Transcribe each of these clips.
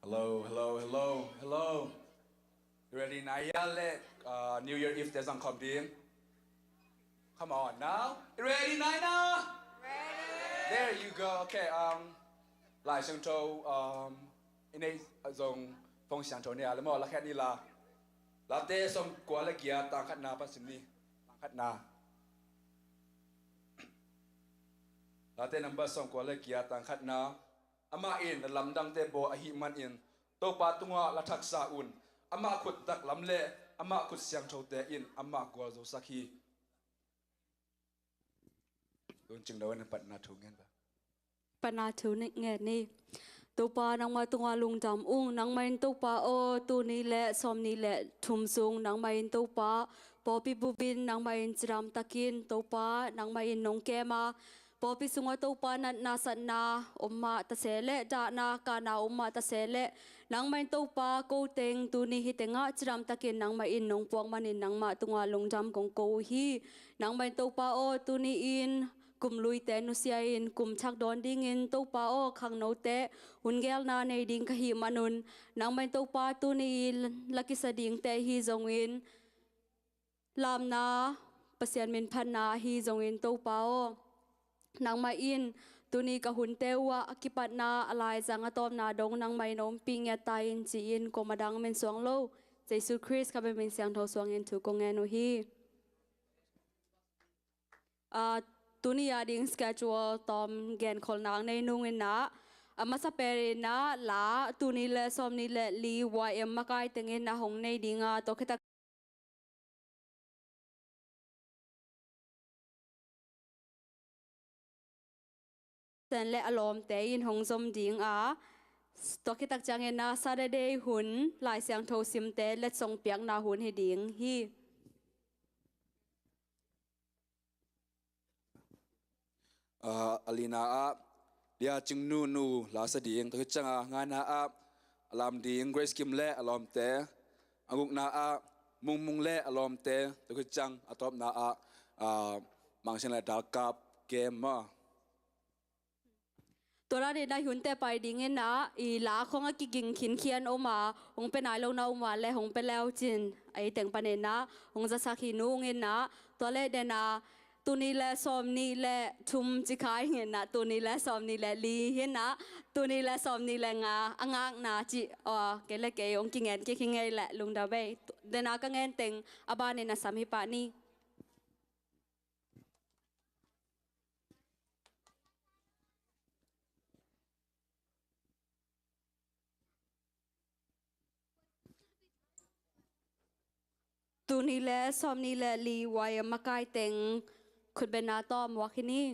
Hello, hello, hello, hello. Ready now? New Year Eve there's some coming. Come on now. Ready now? Ready. There you go. Okay. 来上周因为种风向头呢，那么拉开你啦，拉得送过来给当看拿把什么，当看拿，拉得 number 送过来给当看拿，อามาอินลำดังเตโบอหิมันอินโตปาตุงะละทักษาอุนอามาขุดตักลำเละอามาขุดเสียงโชเตอินอามากัวโจสักฮีโดนจึงโดนปัดนาทูเงินปะปัดนาทูเงินนี่ตัวปานังมาตุงะลุงจำอุ้งนังมาอินตัวปาโอตัวนี้แหละสมนี้แหละทุ่มสูงนังมาอินตัวปาปอปิบุบินนังมาอินจรามตะกินตัวปานังมาอินนงแกมาพอพิสุงว่าตัวปานันนาสันนาอมมาตะเสเลดานากานาอมมาตะเสเลนังไม่ตัวปาโกเตงตัวนี้ฮิตงะจรำตะกินนังไม่อินนงปวงมันอินนังมาตุงาลงจำของโกฮีนังไม่ตัวปาโอตัวนี้อินกุมลุยเตนุเซียอินกุมชักดอนดิ้งอินตัวปาโอขังโนเตหุนเกลนาในดิ้งขหิมานุนนังไม่ตัวปาตัวนี้ลักิสดิ้งเตฮีจงอินลามนาเปเซียนมินพันนาฮีจงอินตัวปาโอนางมาอินตุนีกะหุนเตวะอกิปัตนาอะไรจังอตอมนาดงนางไม่น้มปิงยาตายอินจีอินกมาดังเมนสวงโลเจสุคริสกับเป็นเสียงทอสวงอินถูกกงเงนุฮีตุนียาดิ้งสเกจวลตอมแกนคนนางในนุ่งอินนะมาสเปรินะลาตุนีเลสอมนีเลลีวายมมาไกตึงอินนะหงในดิ้งตอคิตาเซนและอารมณ์แต่ยินหงสมดิงตัวคิดตักจังเงินนะซาเดย์หุ่นลายเสียงโทซิมเตและส่งเปียกนาหุ่นให้ดิงฮีอลีนาเดียจึงนูลาสดิงตัวคิดจังงานนาลำดิงเกรสกิมเล่อารมณ์แต่อากุกนามุงเล่อารมณ์แต่ตัวคิดจังอัตบนาบางเช่นอะไรดากับเกมมาตัวเราได้หุ่นแต่ไปดิ้งเงินนะอีหลาของกิกิงขินเคียนออกมาหงเป็นนายลงนาออกมาและหงเป็นแล้วจินไอแต่งปนเนนะหงจะสักหินูเงินนะตัวเล่เดนะตัวนี้แหละสอมนี่แหละชุมจิคายเงินนะตัวนี้แหละสอมนี่แหละลีเห็นนะตัวนี้แหละสอมนี่แหละงาอ่างนาจิเกลเกยองกิงเงินกิงเงินแหละลุงดาเบเดนะก็เงินแต่งอบานเนนะสามีปานี่ตัวนี้แหละสอมนี่แหละลีวายมาไกเต็งคุณเป็นนาตอมวะคินี่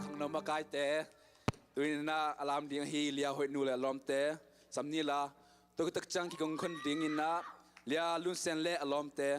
ข้างนอกมาไกลแต่ตัวนี้นะอารามดิ้งฮีเลียหอยนูเลยลมแต่สำนี้ละตัวตักจังที่กงคนดิ้งอินนะเลียลุนเซนเล่ลมแต่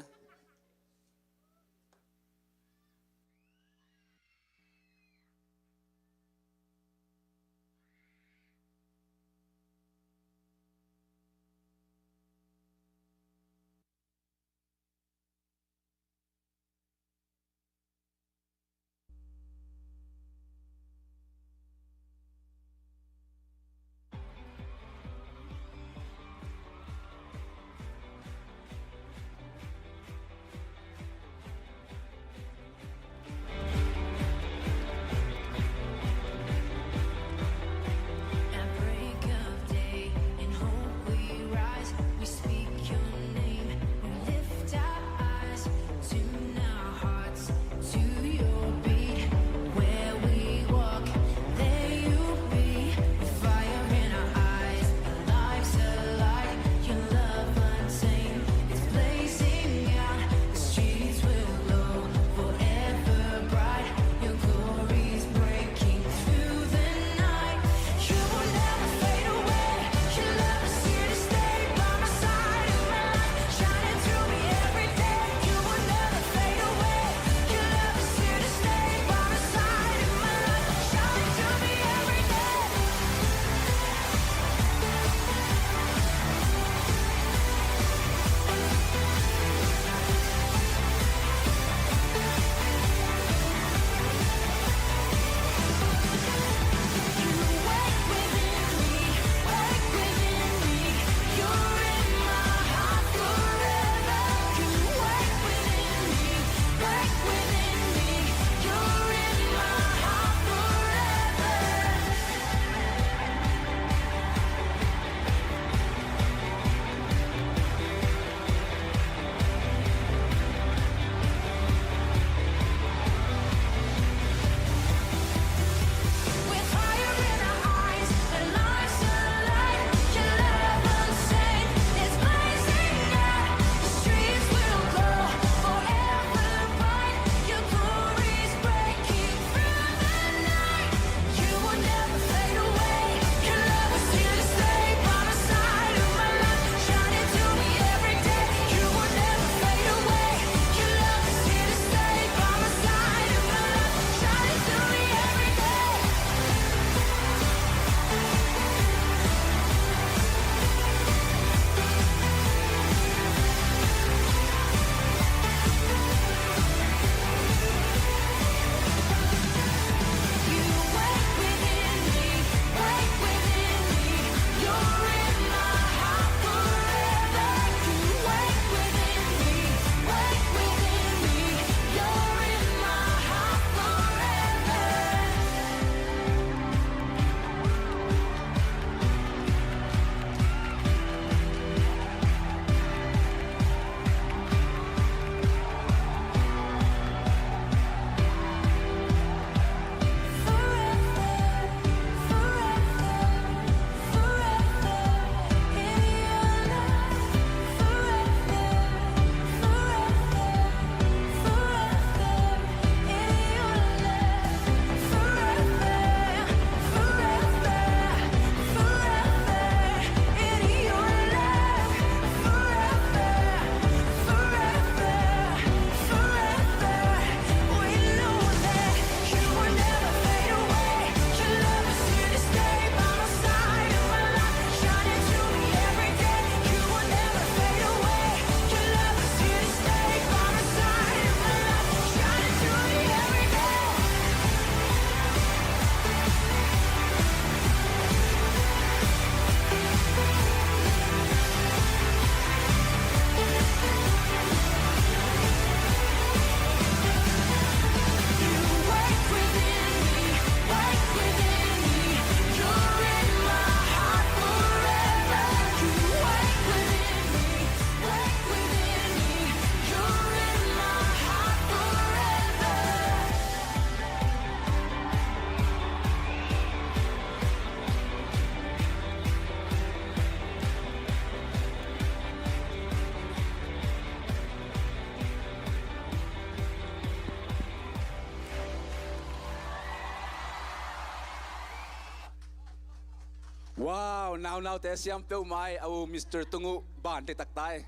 Wow, now te siam peu mai au Mr. Tungu ban te taktai.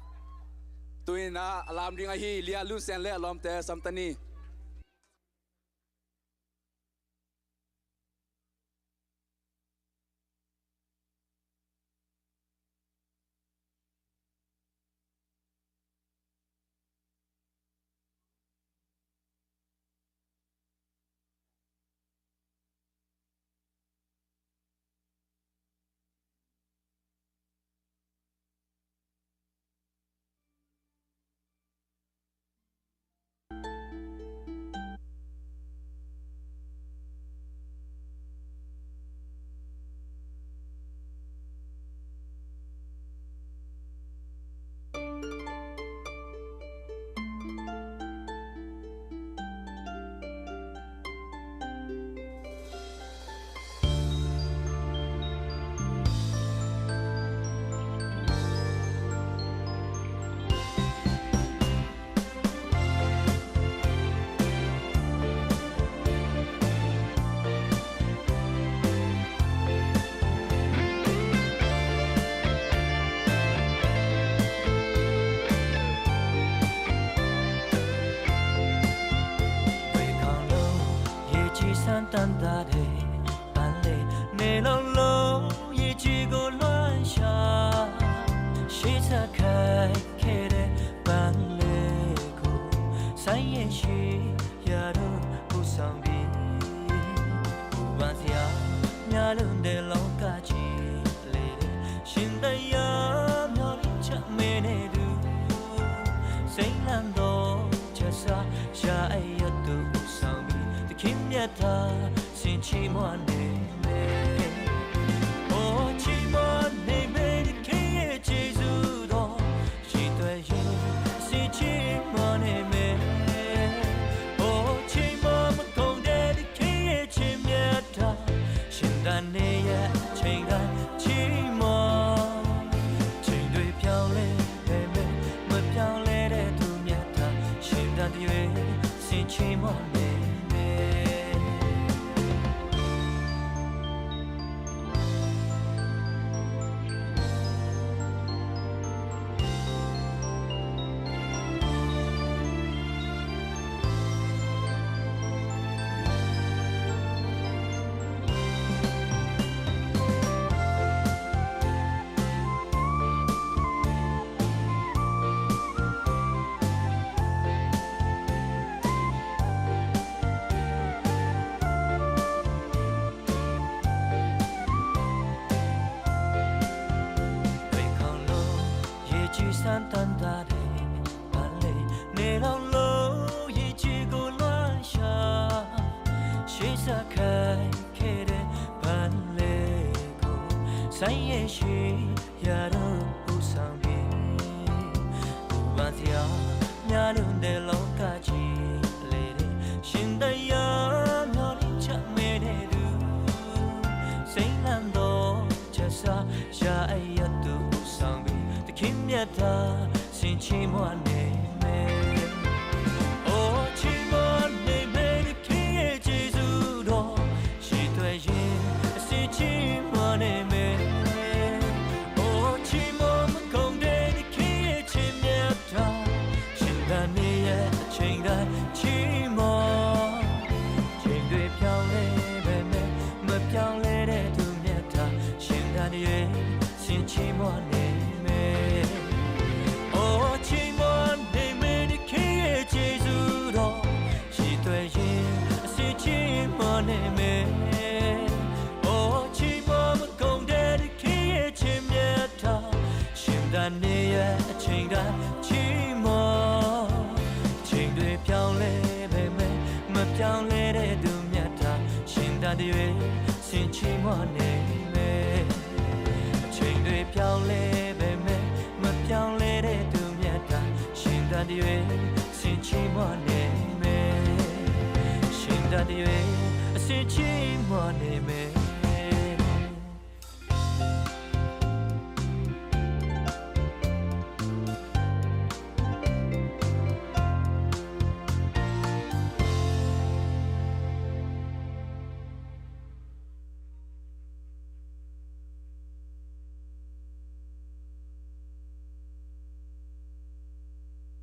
Tuina alam ring hi lia lu sen le alom te samtani.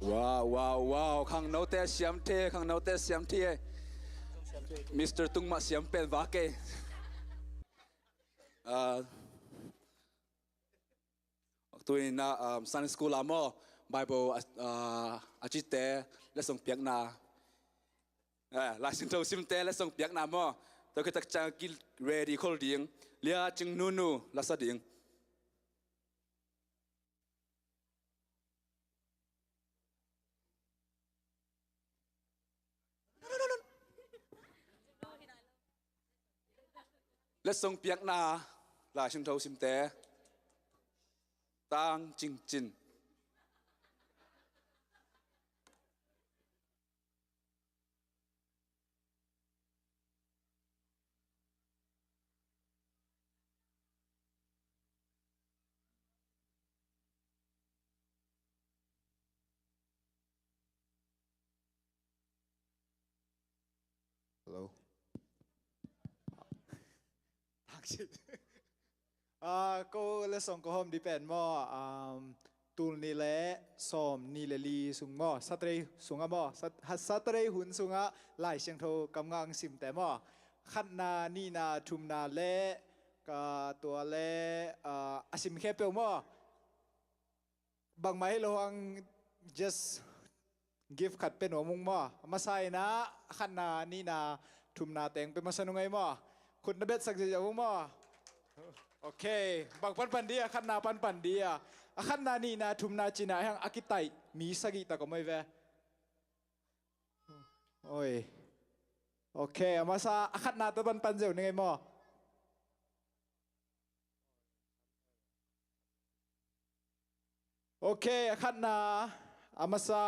Wow khang nấu te xiêm thế khang nấu te xiêm thế Mr. Tung mà xiêm pen vác kê tôi na Sunday school amo Bible achite lesson piak na la sin thâu sim te lesson piak na mo tôi cái chang kil ready call ding lia Cingno la sa ding lesson piak na la sin thâu sim te tang ching chin Hello. Cô là song cô hôm đi bền mò tul ni lệ som ni lệ li sung mò saturday sung mò saturday hun sung lại xiang thô cầm ngang sim té mò khát na ni na thum na lệ cả tua lệ asim khép bèo mò bằng máy lo ang just give khát bên ở mung mò masai na khát na ni na thum na teng pe masanungay mòคุณนเบศสักจะรู้มั้ยโอเคบางปันดีขันนาปันดีขันนานี่นะทุมนาจีน่าแห่งอากิไตมีสักกี่ตะก็ไม่เว้โอ้ยโอเคมาซาขันนาตะปันเจ้าหนึ่งไงมั้ยโอเคขันนาอามาซา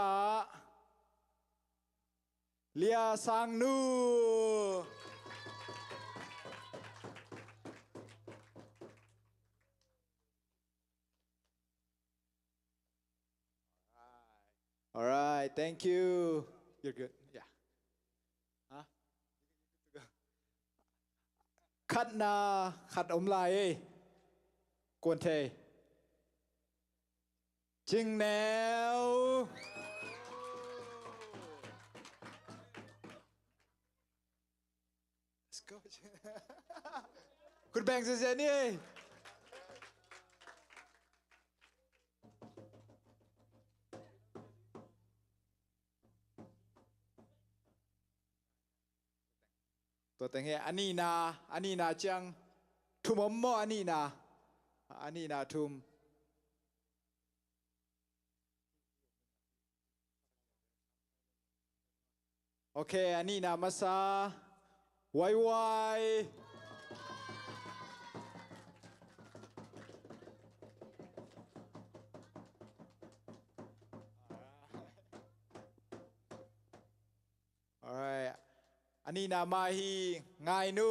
เลียสังนูAlright, thank you. You're good. Yeah. Huh? Khát na, khát ống lại. Quần thề. Cingno. Let's go.คุณแบ่งเสียนี่ตัวแต่งเฮอันนี้นาจังทุมมออันนี้นาทุมโอเคอันนี้นามาซาไวalrightอันนี้นามาฮีไงนู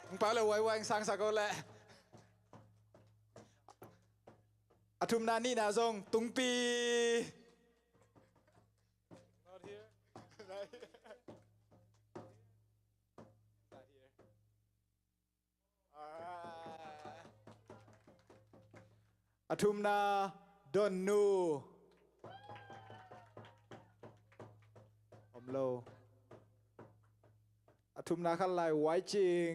มึงไปเลยไวๆสังสักก็แหละอาทุมนานี่นาทรงตุงปี Not here. Not here. Not here. Alright. อาทุมนาดอนนูอมโลอาทุมนาขันลายไว้จริง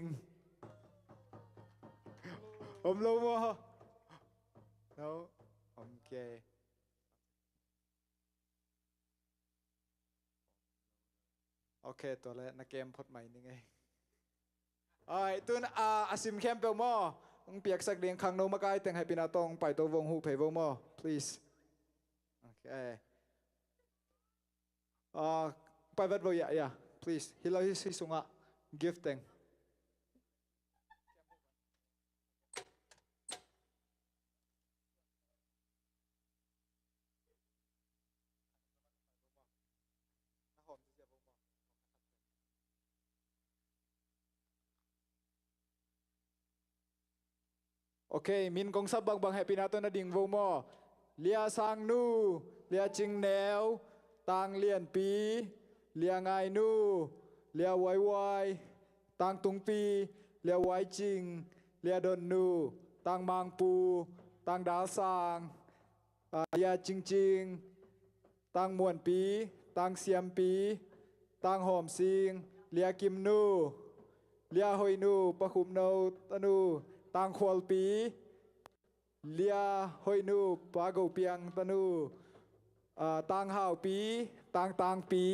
อมโลมั้ง no โอเคโอเคตัวแรกนักเกมพดใหม่นี่ไงตัวอาซิมแคมเปลมอมึงเปียกสักเดียงขังโนมาไกแต่งให้ปีนาตองไปตัววงหูเพย์วงมอ please โอเคไปวัดบ่อยะ please ฮิลาฮิซิสุงะ gifting Okay, min kong sabang bang happy nato na ding vô mo. Lia sang nu, lia Cingno, tang lian pi, lia ngai nu, lia wai, tang tung pi, lia wai ching, lia don nu, tang mang pu, tang da sang, lia ching, ตังมวนปีตังเสียมปีตังหอมซิงเลียกิมนูเลียหอยนูปะคุมนูตะนูตังควอลปีเลียหอยนูปะกูเปียงตะนูตังหาวปีตังปี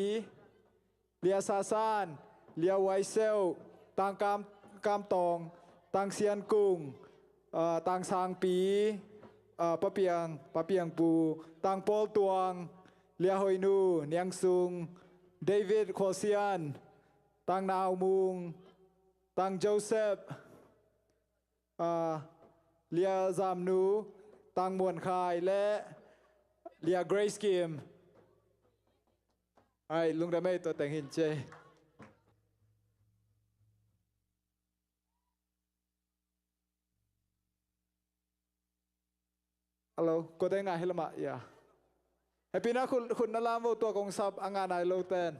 เลียซาซานเลียไวเซลตังกามตองตังเซียนกุงตังซางปีปะเปียงปูตังโปลตวงเลียหอยนูเนียงซุงเดวิดโคเซียนตังนาวมุงตังโจเซฟเลียซามนูตังมวนคายและเลียเกรซกิมไอ้ลุงดาเมย์ตัวแต่งหินเจฮัลโหลก็ได้ไงให้ละมาอย่าให้ปีนะคุณนั่นละโมตัวกองซับอ่างานไอโลเตน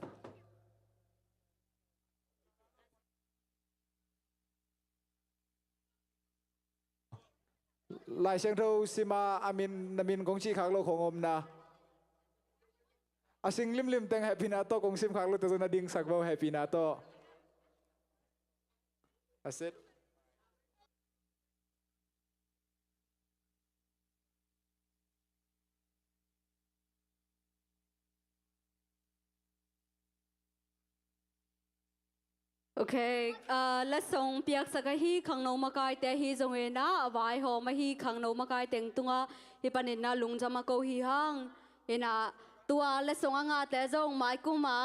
ลายเชียงเทาสิมาอามินนามินกองชีขากโลของอมนะอาสิงลิมแต่งแฮปปี้นาโตกองซิมขากโลตัวนาดิ่งสักเบาแฮปปี้นาโตอาเซตโอเคและส่งเปียกสักฮีขังโนมากายแต่ฮีจงเวนะวายหอมาฮีขังโนมากายแต่งตัวฮิปนินนาลุงจะมาโกฮีฮังเห็นะตัวและส่งงาแต่จงไม้กุมา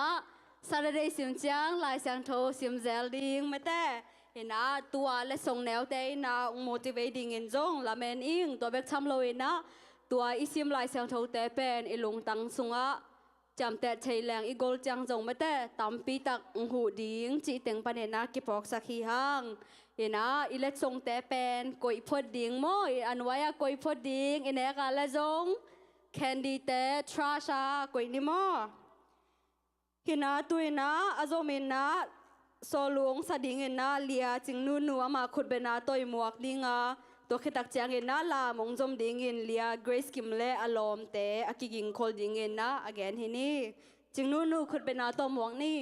ซาเดย์สิมเจียงลายเสียงโทสิมเซลดิงไม่แต่เห็นะตัวและส่งแนวแต่นาอุโมติเวดิงเงินจงละเมนอิงตัวเบกทำโลเวนะตัวอิซิมลายเสียงโทแต่เป็นอิลุงตังสุงะจำแต่ใช้แรงอีโกลจังจงไม่แต่ตำปีตักหูดิ้งจีเต็งปะเนนะกิปอกสักขีห้างเห็นะอีเล็ดทรงแต่เป็นกอยพดดิ้งโมอันไว้กอยพดดิ้งอีเนกาละจงแคนดีแต่ทราชากอยนิโมเห็นะตุยนะอาโจมินนะโซลวงสดิ้งเห็นะเลียจิงนูนัวมาขุดเบนาตัวหมวกดิ้งตัวคิดตักเจียงเงินนะลามงจมดิ่งเงินเลียเกรซกิมเล่อารมณ์แต่อากิกิงคอลดิ่งเงินนะอแกนที่นี่จึงนู่ขุดเป็นนาตัวหมวกนี่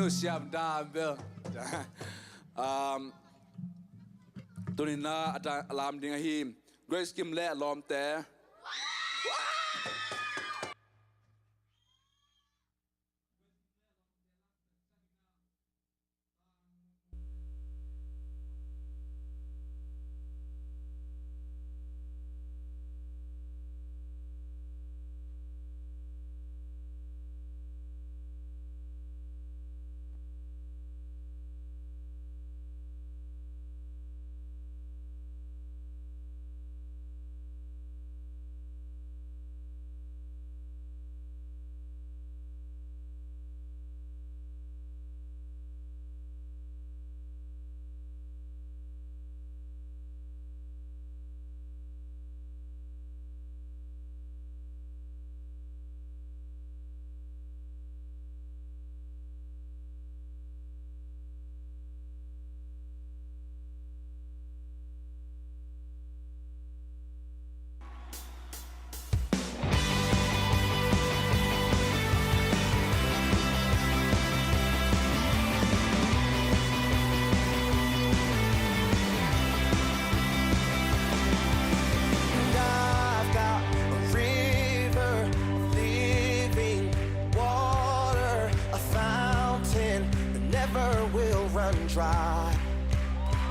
siap dambil. Tunina ada alam dengan him. Grace Kim le lom te. Dry.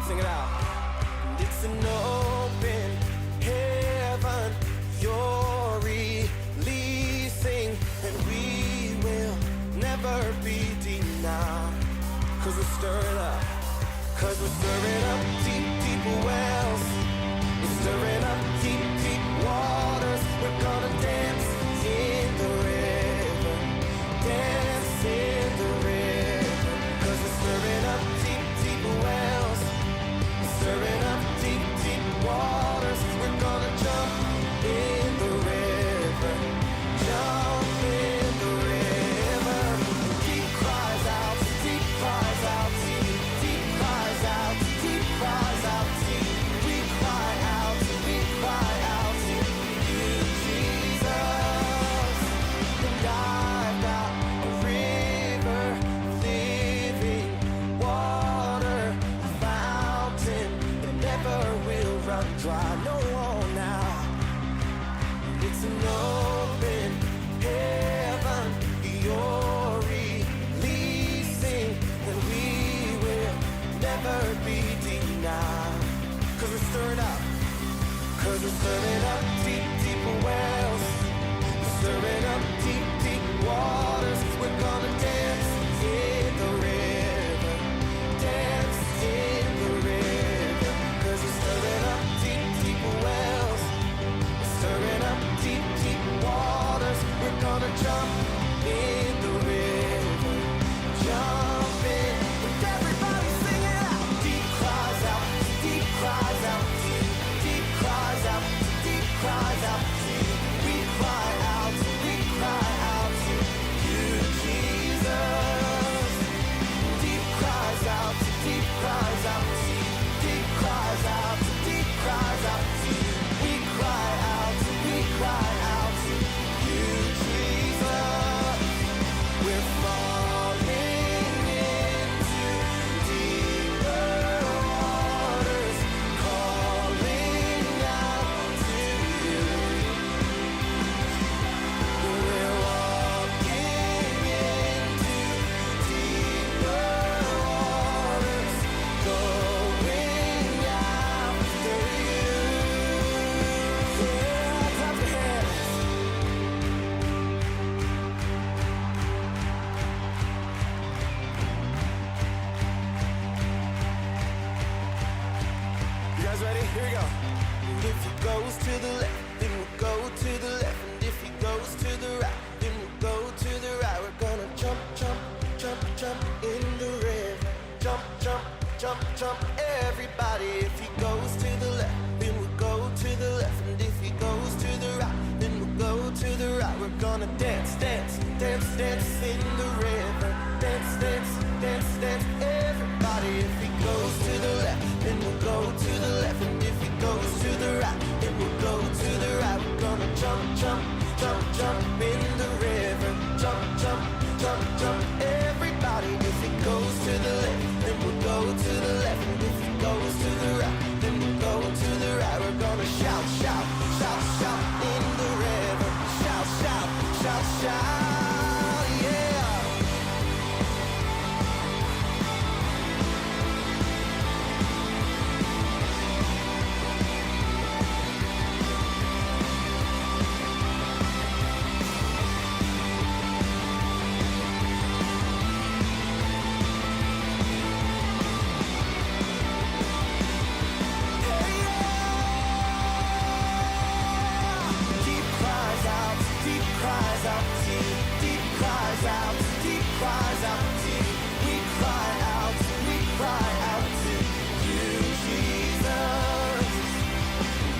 Sing it out. And it's an open heaven you're releasing, and we will never be denied. Cause we're stirring up. Cause we're stirring up deep, deep wells. We're stirring up deep, deep waters. We're gonna dance in the river. Dance in the river. Cause we're stirring up wells, stirring up deep, deep waters. We're gonna jump in the river, jump in the river. Deep cries out, deep cries out, deep cries out, deep cries out, we cry out, to you, Jesus. And I've got a river of living water, a fountain that never will run dry. No, now it's an open heaven you're releasing, and we will never be denied. Cause we're stirring up. Cause we're stirring up deep, deep wells. We're stirring up deep, deep waters. We're gonna dance in the river. Dance in the river. Cause we're stirring up deep, deep wells. We're stirring up deep, deep waters. We're gonna jump in the river. Jump in. With everybody singing out. Deep cries out, deep cries out, deep cries out, deep cries out. We cry out to you, Jesus. Deep cries out, deep cries out, deep cries out, deep cries out. We cry out to you, Jesus. We're falling into deeper waters, calling out to you. We're walking into deeper waters, going after you. Yeah, clap your hands. You guys ready? Here we go. And if he goes to the left, then we'll go to the left. And if he goes to the right, then we'll go to the right. We're gonna jump, jump, jump, jump in the river. Jump, jump, jump, jump, everybody. If he goes to the left, then we'll go to the left. And if he goes to the right, then we'll go to the right. We're gonna dance, dance, dance, dance in the river. Dance, dance, dance, dance, everybody. If he goes to the left, then we'll go to the left. And if he goes to the right, then we'll go to the right. We're gonna jump, jump, jump, jump in the river. Jump, jump, jump, jump, everybody. If he we're gonna shout, shout, shout, shout in the river. Shout, shout, shout, shout, yeah. Deep cries out, deep cries out, deep, deep cries out, deep cries out, deep. We cry out to you, Jesus.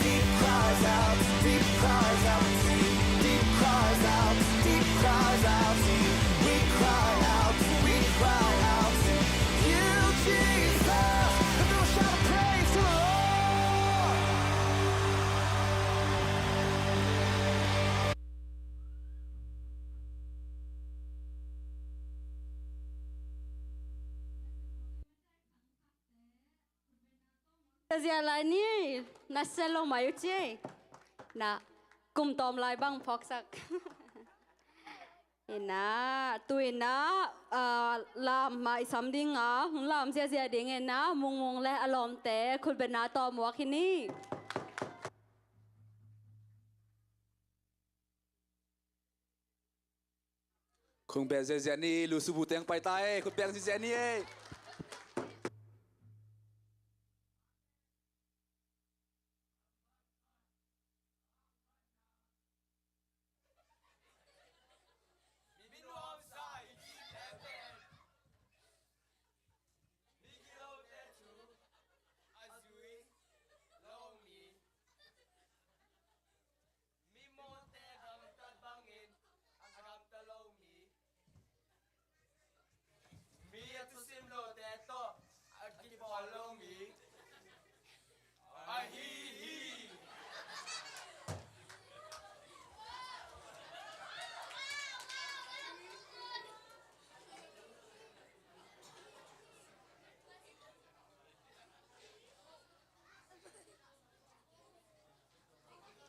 Deep cries out, deep cries out, deep, deep cries out, deep cries out, deep. We cry out to you, Jesus. And we'll shout praise to the Lord. Giờ lại ní na selo mai chứ na cùng tóm lại bằng phóc sắc na tụi na làm mai sắm đi ngã làm giờ đi nghe na mung mung lẽ alom téคุณเป็นนาตอมวะคินี่ Kung ben zeni lu subu teng pai tai kun ben zeni eh.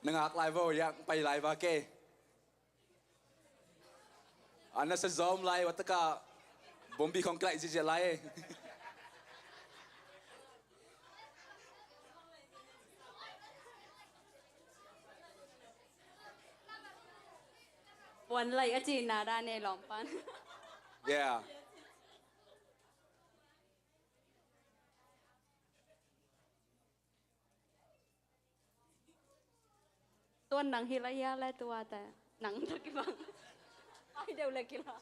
Nangak live yang pai live ke. Ana sa zoom live wataka bombi konkret je lai. One like a china ra nè lòng pan. Yeah. Tuan nang hilaya le tua ta nang tak bang. Ai đều là kila.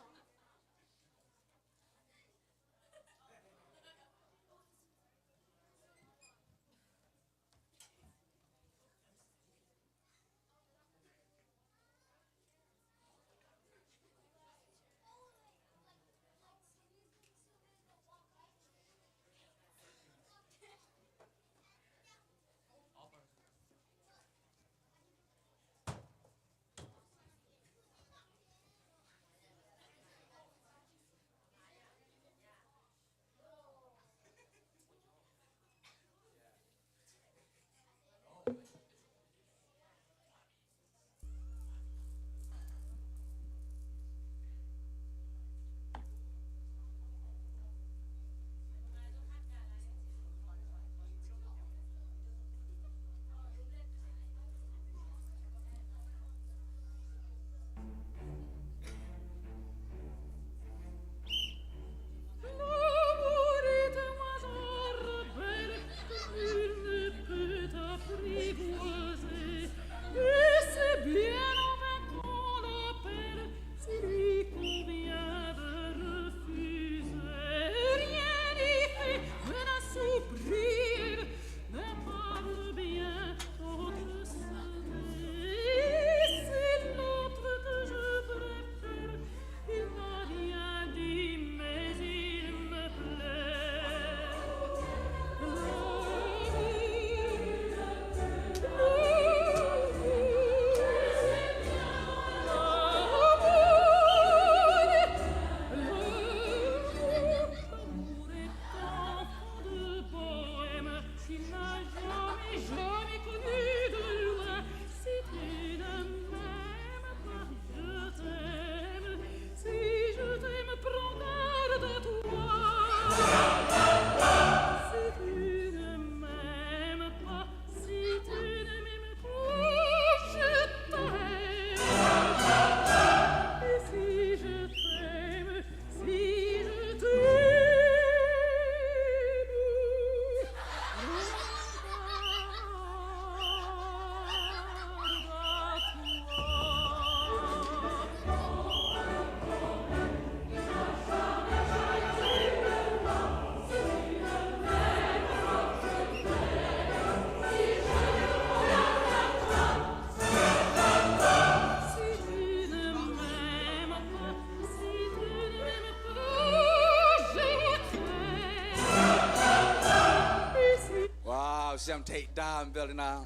Wow, xem take down về na.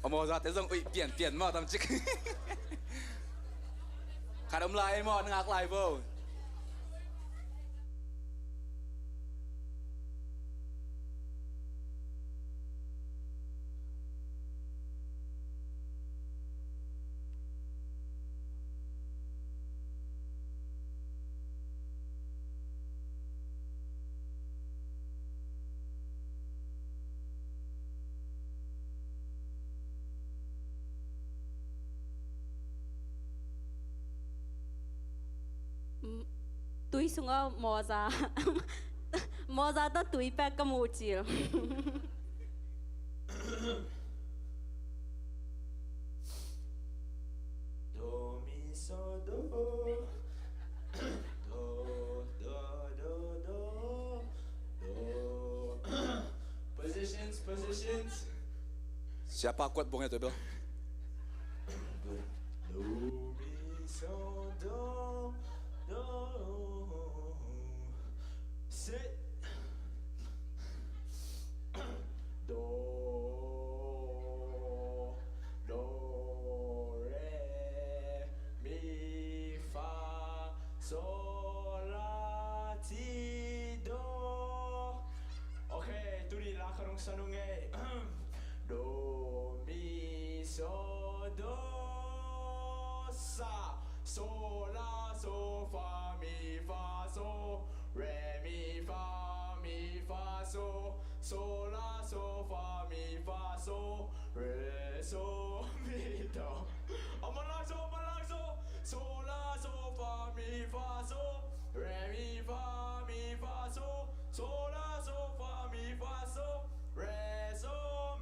Mà ra tới dòng biển mà tầm chích. Khả đông lại mà ngạc lại vô. Tui sunga moza ta tui pe kamuchil. Do mi so do do. Positions. Siapa kuat bung itu, Bill? Do mi so do. Sit. Do re mi fa sol la ti do. Okay, tu ni lah karong sanungai. Do mi so do sa so la so fa mi fa so re mi fa so la so fa mi fa so re so mi do. Amalang so so la so fa mi fa so re mi fa so la so fa mi fa so re so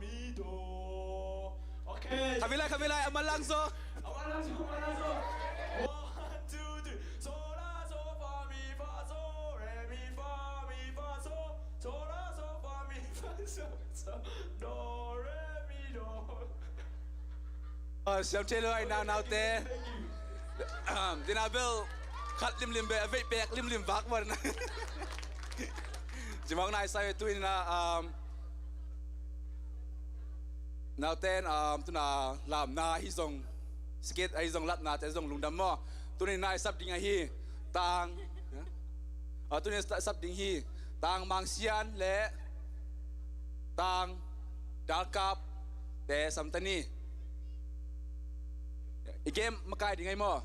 mi do. Okay. Kabilay, amalang so. 1, 2, 3. So la so fa mi fa so re mi fa so la so fa mi fa so do re mi do. Xem chơi lời nào thế. Thì nào Bill khát lim bè vết bẹc lim vác vào này. Chỉ mong này sai tôi là nào tên tôi là làm na hi dòng skate ai dòng lát na tới dòng lùng đâm mò tôi này sắp đi ngay hi tang tôi này sắp đi hi tang mang xian lệ tang đal cáp để sắm tân ni game makai đi ngay mò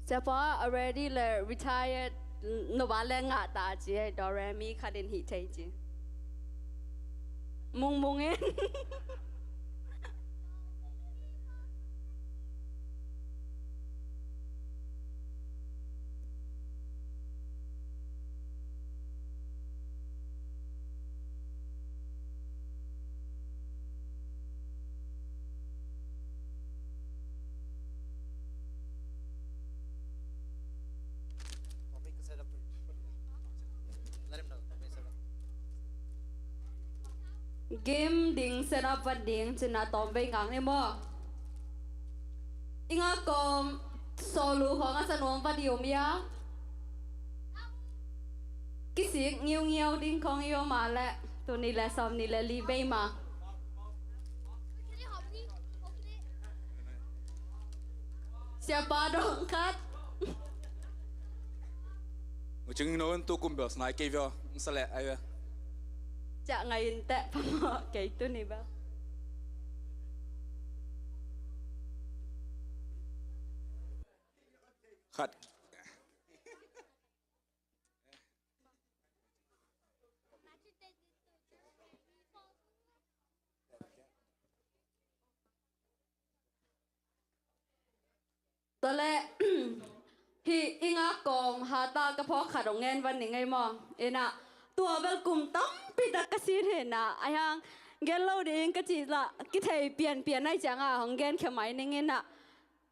Siapa already retired no bale ngata je do re mi kadin hi thai je. Mung en. Game ding set up và ding china tom bay ngang ni mo. Inga kom solo ho nga sanuang pa diom ya. Kisik nghiêu ding kong yo ma le tu ni le som ni le li bay ma. Siapa dong kat? Cingno tu kumbel snai kevio sale ayo. Chả ngày tệ mà cái tôi này bao. Khát. Tôi lẽ hi inga kom hata cái phó khả động nghe văn ngay mò. Ena tua vel cùng tắm pita kasin he na ayang gelo ding cái chỉ là cái thầy pian này chẳng à hong gen khmai ning na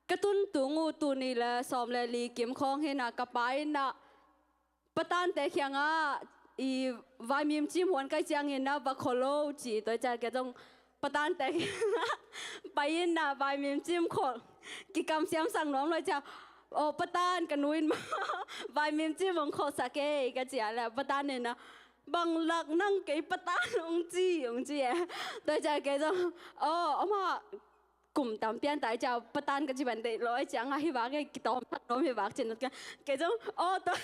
cái tun tungu tu ni la som le li kim khong he na kapai na ปะตานแต่เขียงอ่ะอีวายมีมจิ้มหวนใกล้เจียงเห็นนะบักโคโลจีตัวจัดแกต้องปะตานแต่ไปยินนะวายมีมจิ้มขดกิกรรมเสียมสั่งน้องเลยจ้าโอ้ปะตานกันนุ้นมาวายมีมจิ้มของโคสาเกกันเจียแหละปะตานเนี่ยนะบังหลักนั่งกี่ปะตานองจีตัวจัดแกต้องโอ้เอามากลุ่มตามเปลี่ยนแต่เจ้าปะตานกันจีบันเดร้อยจังอ่ะฮิวากกิตอมพักน้องฮิวากจินนัดกันแกต้องโอ้ตัว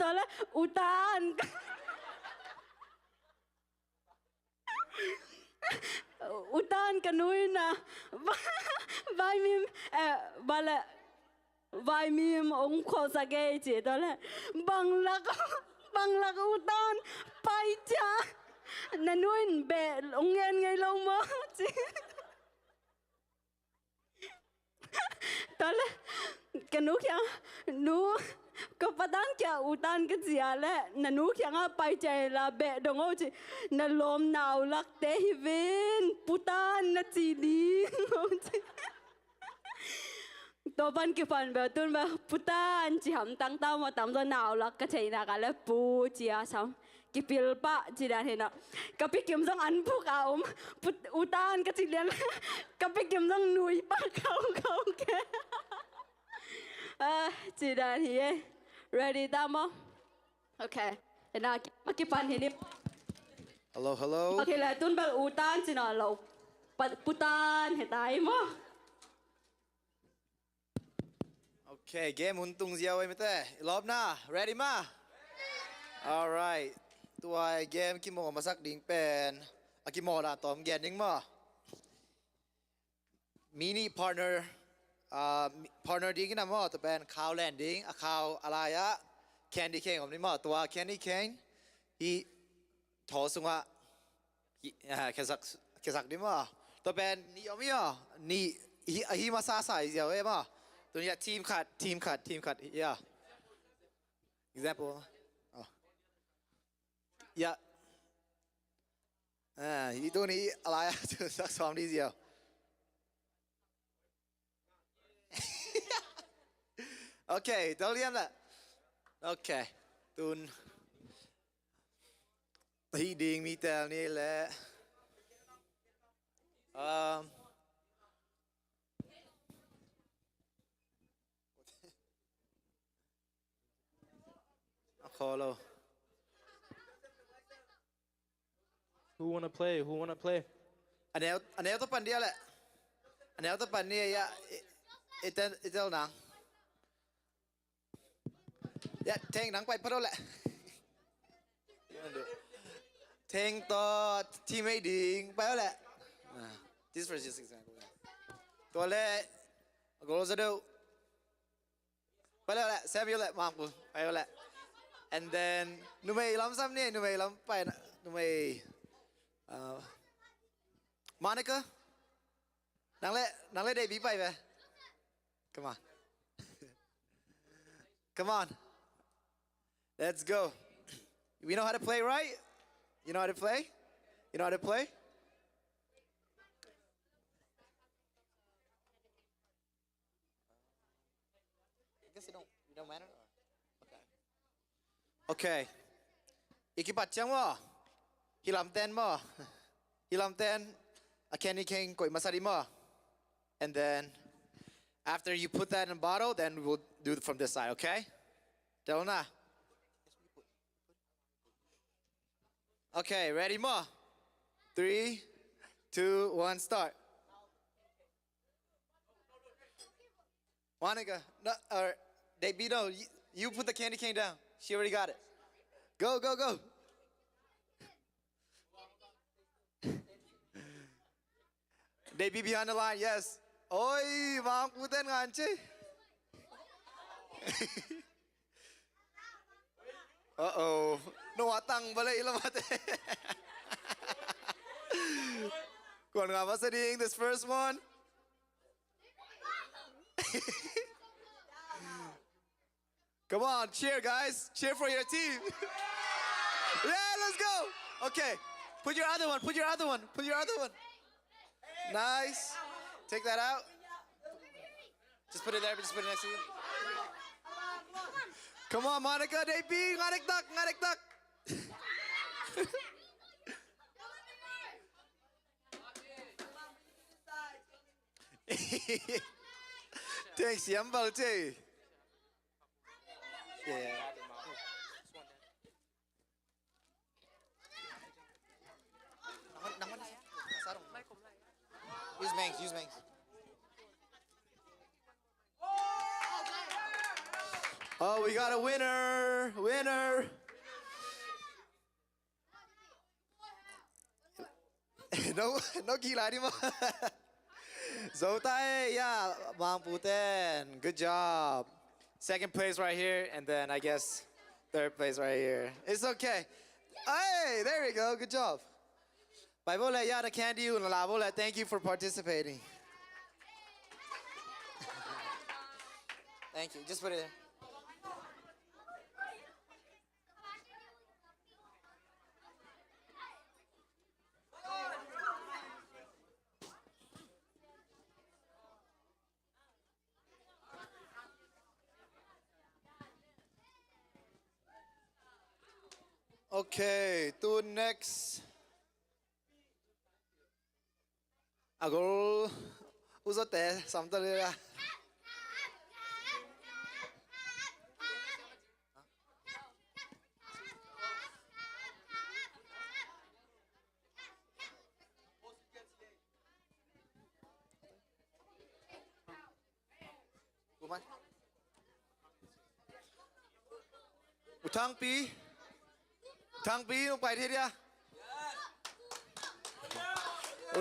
ตัวละอุตานอุตานกันนุ้ยนะวายมีมบาละวายมีมองโคสเกจิตัวละบังลักอุตานไปจ้านันนุ้ยเบะองเงินไงลงมาจิตัวละกันนุ้ยยังนุ้ก็ปะตันแกอุตันก็เสียแหละนันนุยังไปใจละเบะดงโอจินันลมหนาวลักเตฮิเวนปุตันนัจีดีโอจิตัวปันกี่ปันแบบตุนแบบปุตันจิหำตั้งเต้ามาตั้งตัวหนาวลักก็ใช้นักแล้วปูจีอาซ้ำกิปิลปะจีดานเห็นอ่ะกับพี่กิมต้องอันพวกเอาอุตันก็จีเลียนกับพี่กิมต้องนุยปะเขาแกจีดานเฮีย ready ตามมั้งโอเคเดี๋ยวนะมากี่ปันเห็นนี่ hello โอเคแล้วตุนแบบอุตันจีน่ะเราปุตันเห็นตายมั้ง โอเคเกมหุ่นตุงเสียวไว้ไม่เต้รอบหน้า ready มา alright ตัวเกมกิโมมาสักดิ่งเป็นกิโมละตอมแกนดิ่งมา mini partner partner ดิ่งนะมั้งตัวเป็นข้าวแลนดิ้งข้าวอะไรอะ candy cane ของนี่มั้งตัว candy cane ที่ทอสุงะแค่สักดิ่งมั้งตัวเป็นนี่เอาไม่อ่ะนี่ฮีมาซาใส่เสียวเอ้มั้งตัวนี้ทีมขัด yeah example อย่าอีตัวนี้อะไรอะสักสองดีเดียว โอเคเดี๋ยวเรียนละโอเคตุนที่ดิ่งมีแต่นี่แหละขอเรา Who wanna play อันนี้ต้องปั่นเดียวแหละอันนี้ต้องปั่นเนี่ยเอเตลหนังเทงหนังไปพอแล้วแหละเทงต่อที่ไม่ดีไปแล้วแหละ this was just example ตัวเล่ก็รู้สึกดูไปแล้วแหละแซมอยู่แหละมากปุ๊บไปแล้วแหละ and then นุ่มไม่ล้ำซ้ำเนี่ยนุ่มไม่ล้ำไปนะนุ่มไม่Monica นางเล่เดบี้ไปไหม come on let's go we know how to play right you know how to play I guess you don't matter okay อีกกี่ปัดจังวะฮิลามเต้นมั้งฮิลามเต้นa candy cane koi masari mo and then after you put that in a bottle then we'll do it from this side okay Tell na okay ready mo 3 2 1 start Monica no or Davido you put the candy cane down she already got it go They be behind the line, yes. Oi, mang putan nganci. Uh-oh. No atang balik ilamat. Kau ngapa sedih this first one? Come on, cheer guys. Cheer for your team. Yeah, let's go. Okay. Put your other one. Nice. Take that out. Just put it there. Just put it next to you. Come on, Monica, they be ngarik tak. Thanks, Yambal too. Yeah. Use Mangs. Oh, we got a winner. No gila anymore. Zotae, yeah, Mang Puten. Good job. Second place right here, and then I guess third place right here. It's okay. Hey, there we go. Good job. Bye, yeah, the candy, thank you for participating. Thank you. Just put it there. Okay, to next. Agol usote samtalera. Kuman. Utang pi ทางปีลงไปทีเดียว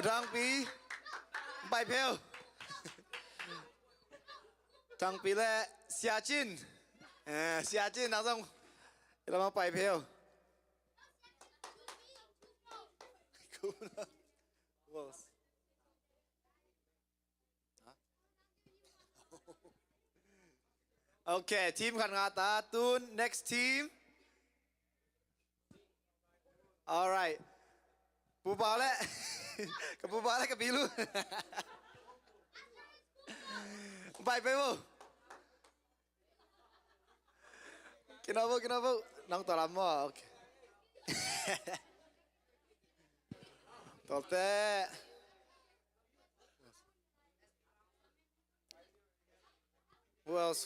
ทางปีไปเพลทางปีและเสียจินนะต้องเรามาไปเพลโอเคทีมขันงาตาตูน next team all right ปูบาแล้วกับปูบาแล้วกับปีลูไปบ่กินเอาบ่น้องต่อลำบ่โอเคต่อแต่ who else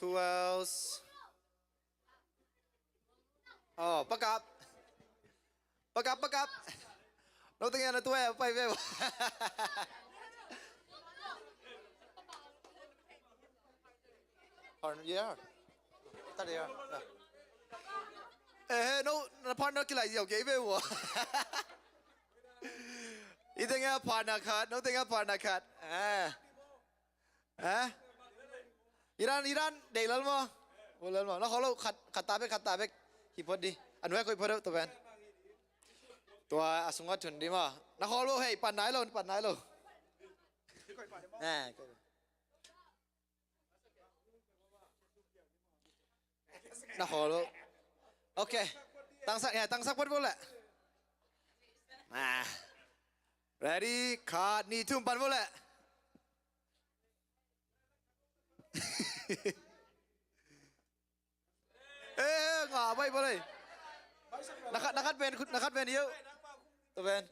oh ประกับน้องตั้งยังนะตัวไปบ่partner yeah ta đi no partner cái này nhiều cáiบ่อีตั้งยัง partner card น้องตั้งยัง partner card อีรานเด็กแล้วมั้งโอ้แล้วมั้งแล้วเขาเราขัดตาไปฮิปพอดีอันนู้นคุยพอดีตัวแฟนตัวอาสุงกัดถุนดีมั้งแล้วเขาเราเฮ้ยปั่นไหนเราแล้วเขาเราโอเคตั้งสักพัดบ่แหละ ready ขาดนี่ทุ่มปั่นบ่แหละงาไปเลยนักเป็นเยอะตัวเป็น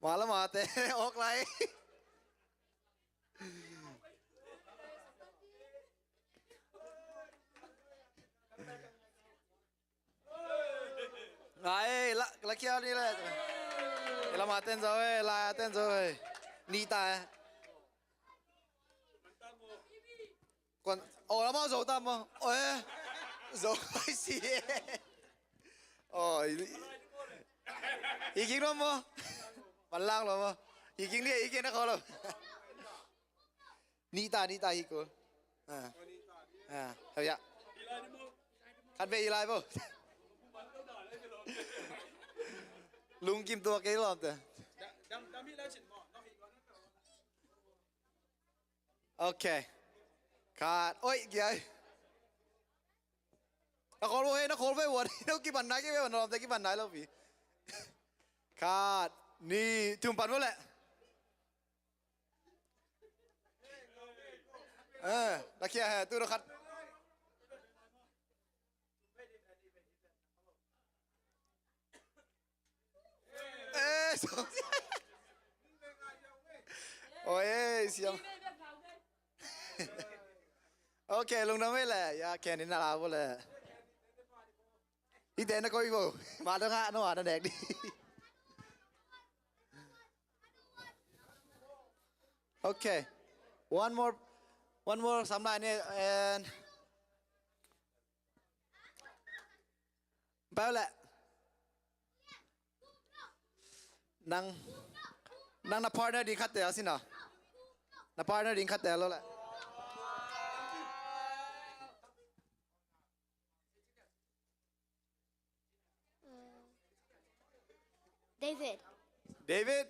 มาแล้วมาเตะออกไหลไงละเกี่ยวนี่แหละเรามาเต้นโซ่นี่ตายcòn lắm mà dầu tăm mà ôi dầu cái gì ý kiến lắm mà bắn lang lắm mà ý kiến nó khó lắm ni ta ý cô thấy chưa ăn về lại vô lung kim tua cái lắm thế okayขาดโอ้ยเกี่ยนักขอรู้เฮ้ยนักขอรู้ไปวันนักกี่ปันไหนกี่วันเราแต่กี่ปันไหนแล้วพี่ขาดนี่ถึงปันวะแหละนักเกี่ยตู้นักขัด Okay, lung nam với là ya kèn đến nào vô là đi đến nó coi vô mà nó ngã nó đẹp đi. Okay, one more sắm lại nè and bao lẹ năng năng là partner đi khát tèo xin nào là partner đi khát tèo luôn lại. David. David?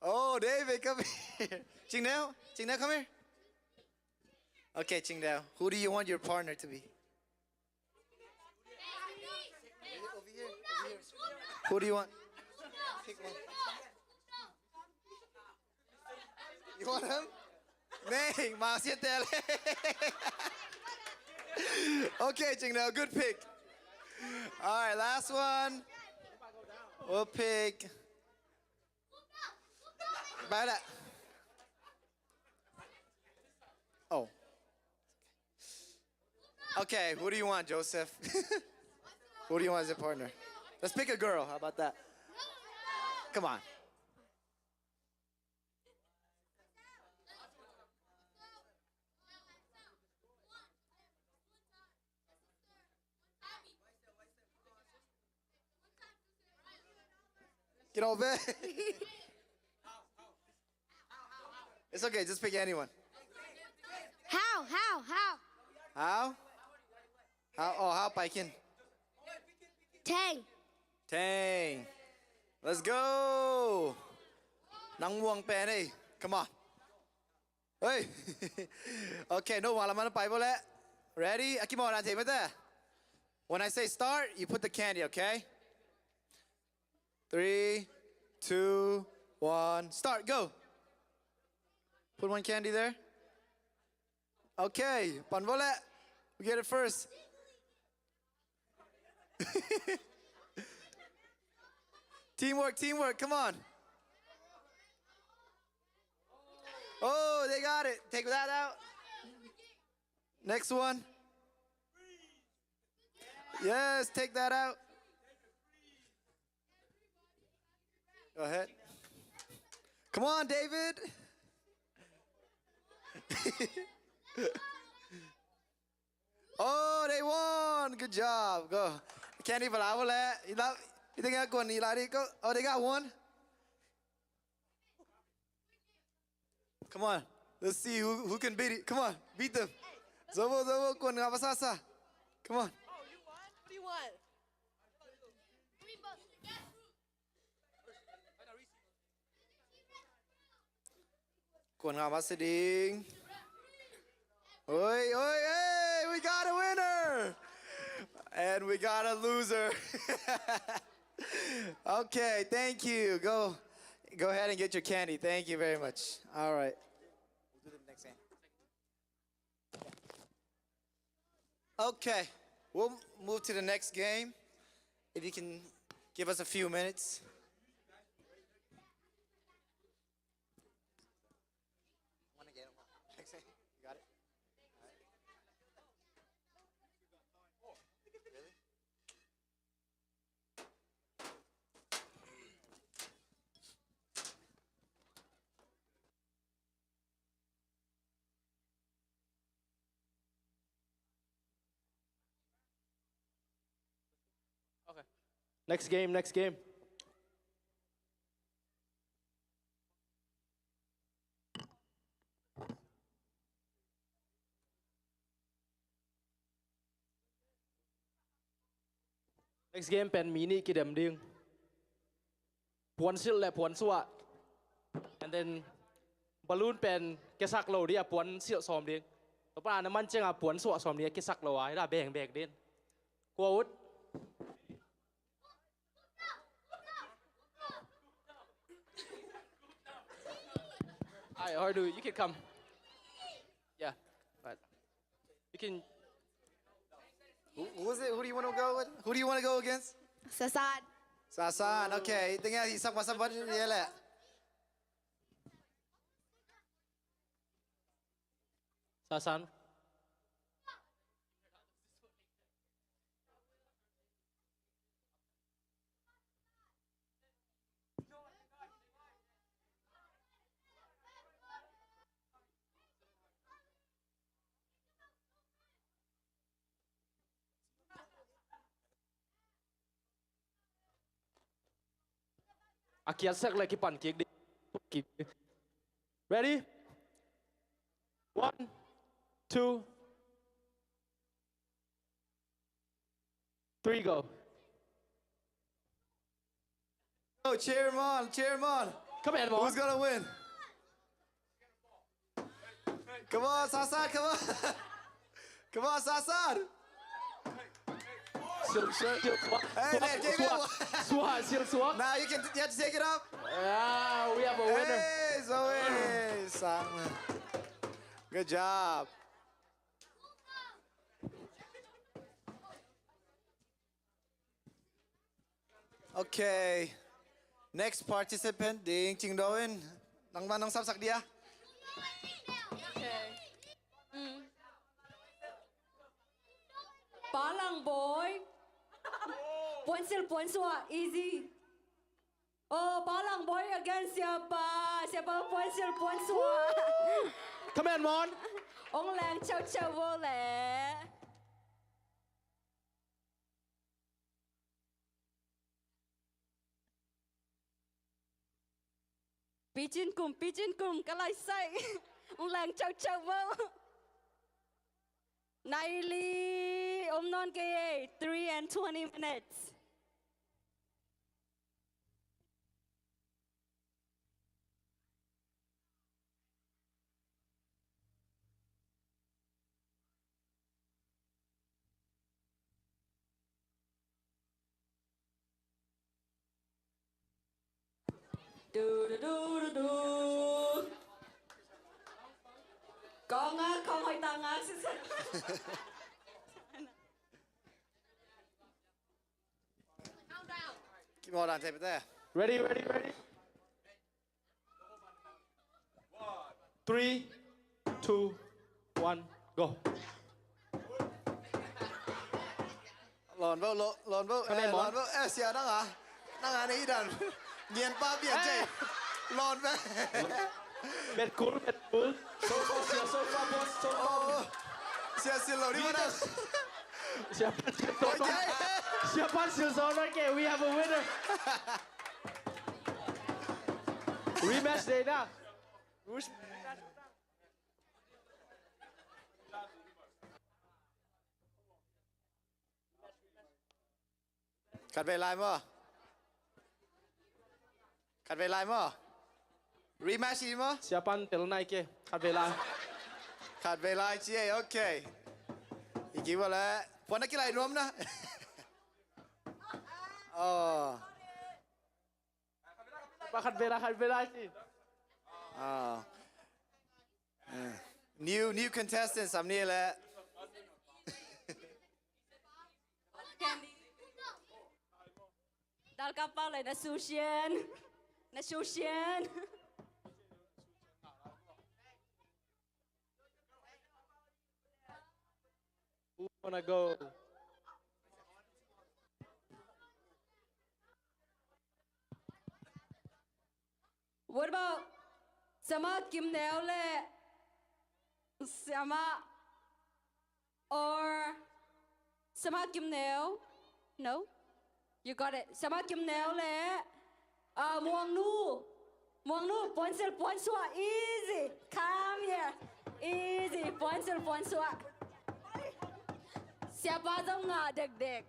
Oh, David, come here. Cingno, come here. Okay, Cingno, who do you want your partner to be? Over here. Who do you want? Pick one. You want him? Nay, mà siết tele. Okay, Cingno, good pick. All right, last one. We'll pick. Bye that. Oh. Okay, who do you want, Joseph? Who do you want as a partner? Let's pick a girl. How about that? Come on. Get over there. It's okay, just pick anyone. How? How? How Paikin? Tang. Let's go. Nang Wong Penny. Come on. Hey. Okay, no one. I'm gonna Bible it. Ready? Akimo there. When I say start, you put the candy, okay? 3, 2, 1, start, go. Put one candy there. Okay, panvole. We get it first. Teamwork, come on. Oh, they got it. Take that out. Next one. Yes, take that out. Go ahead. Come on, David. Oh, they won. Good job. Go. Can't even allow that. You think I go and go? Oh, they got one. Come on. Let's see who can beat it. Come on, beat them. Zobo, kun ngapasasa. Come on. Oh, you won? What do you want? Kun ngapasiding. Oi, hey, we got a winner. And we got a loser. Okay, thank you. Go ahead and get your candy. Thank you very much. All right. We'll do the next game. Okay, we'll move to the next game. If you can give us a few minutes. Next game. You got it? Really? Okay. Next game. Next game เป็นมินิกิเดมดิงพวนซิลและพวนสวะ and then บอลลูนเป็นเกสักโลเดียพวนซิลซ้อมดิงต่อไปน้ำมันเจ้าพวนสวะซ้อมเดียเกสักโลไว้ได้แบ่งเด่นกวาวุฒ Hi, how do you can come? Yeah, but you can. Who is it? Who do you want to go with? Who do you want to go against? Sasan. Sasan. Okay. Tinggal isap dia lah. Sasan. อาเกียสักเลยกี่ปั่นเกียกดิกี่ ready 1 2 3 go Oh, cheer him on, cheer him on. come on Who's gonna win? Come on, Sasan, come on. Come on, Sasan. Hey, man, give me one. Suan. Now you have to take it up. Yeah, we have a winner. Hey, Zoe. Sang. Good job. Okay. Next participant, Ding Cingno in. Nang manong sapsak dia. Palang boy. Puan sil puan sua easy. Oh, palang boy against siapa? Siapa puan sil puan sua? Come on, Mon. Ong lang chow chow boleh. Pijin kum kalai sai. Ong lang chow chow boleh. Naili non ke 3 and 20 minutes. Do. Con hơi tăng á. Keep hold on, tape it there. Ready. 3 2 1 go Lon vô. Cái này món. Lon vô. Ê, xìa đang hả? Đang hả này đàn. Nghiền ba biển chạy. Lon về. bet cool sofa boss Oh. Xìa lầu đi mà nào. siapa silson okay we have a winner rematch day now Cắt về lại mà. Rematch đi mà. siapa tel naik ke kat vela Cắt về lại chị, okay. Iki boleh. Puan nak kira nom na. Oh. kat vela sih Oh. New contestants, I'm near that. Dal kapal lại na sushi. who wanna go What about sama Kim Neo le sama or sama Kim Neo? No, you got it. Sama Kim Neo le Muang Nu puan sua easy. Come here, easy puan sua. Siapa tahu nggak deg-deg?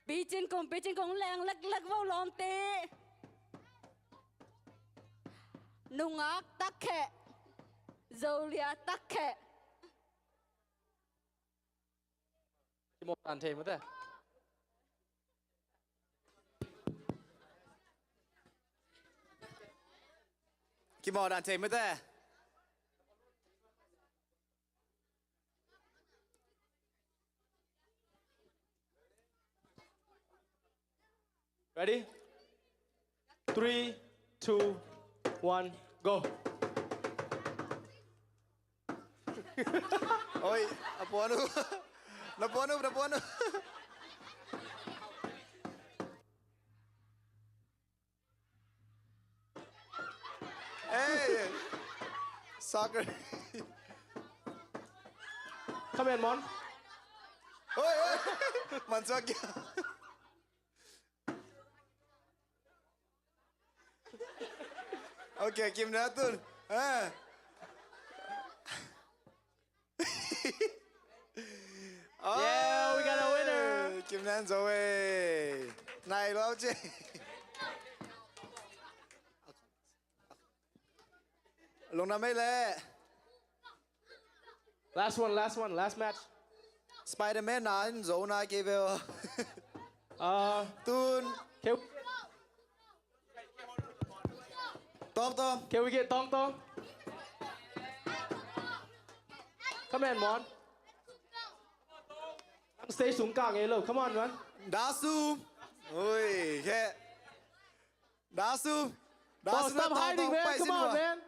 Picin kong leng leg vào lonte. Nungak takke, Zolia takke. một đàn thêm mất rồi Kim mò đàn thêm mới thế. ready 3 2 1 go Ôi, apuan nu. Napuan nu. Hey, soccer. come on Mon Ôi, mansak kìa. Okay, Kim Natun. Yeah, we got a winner. Kim Nan rồi. Này lâu chứ. Lúc nào mới lệ. Last one, last match. Spider-Man nãy dấu nãy kia về. Tun. Can, Tom. can we get Tong Tong? Come on, Mon. Stay xuống cảng ấy lâu. Come on, man. Đá su. Ôi, kệ. Đá su. Oh, stop hiding, man. Come on, man.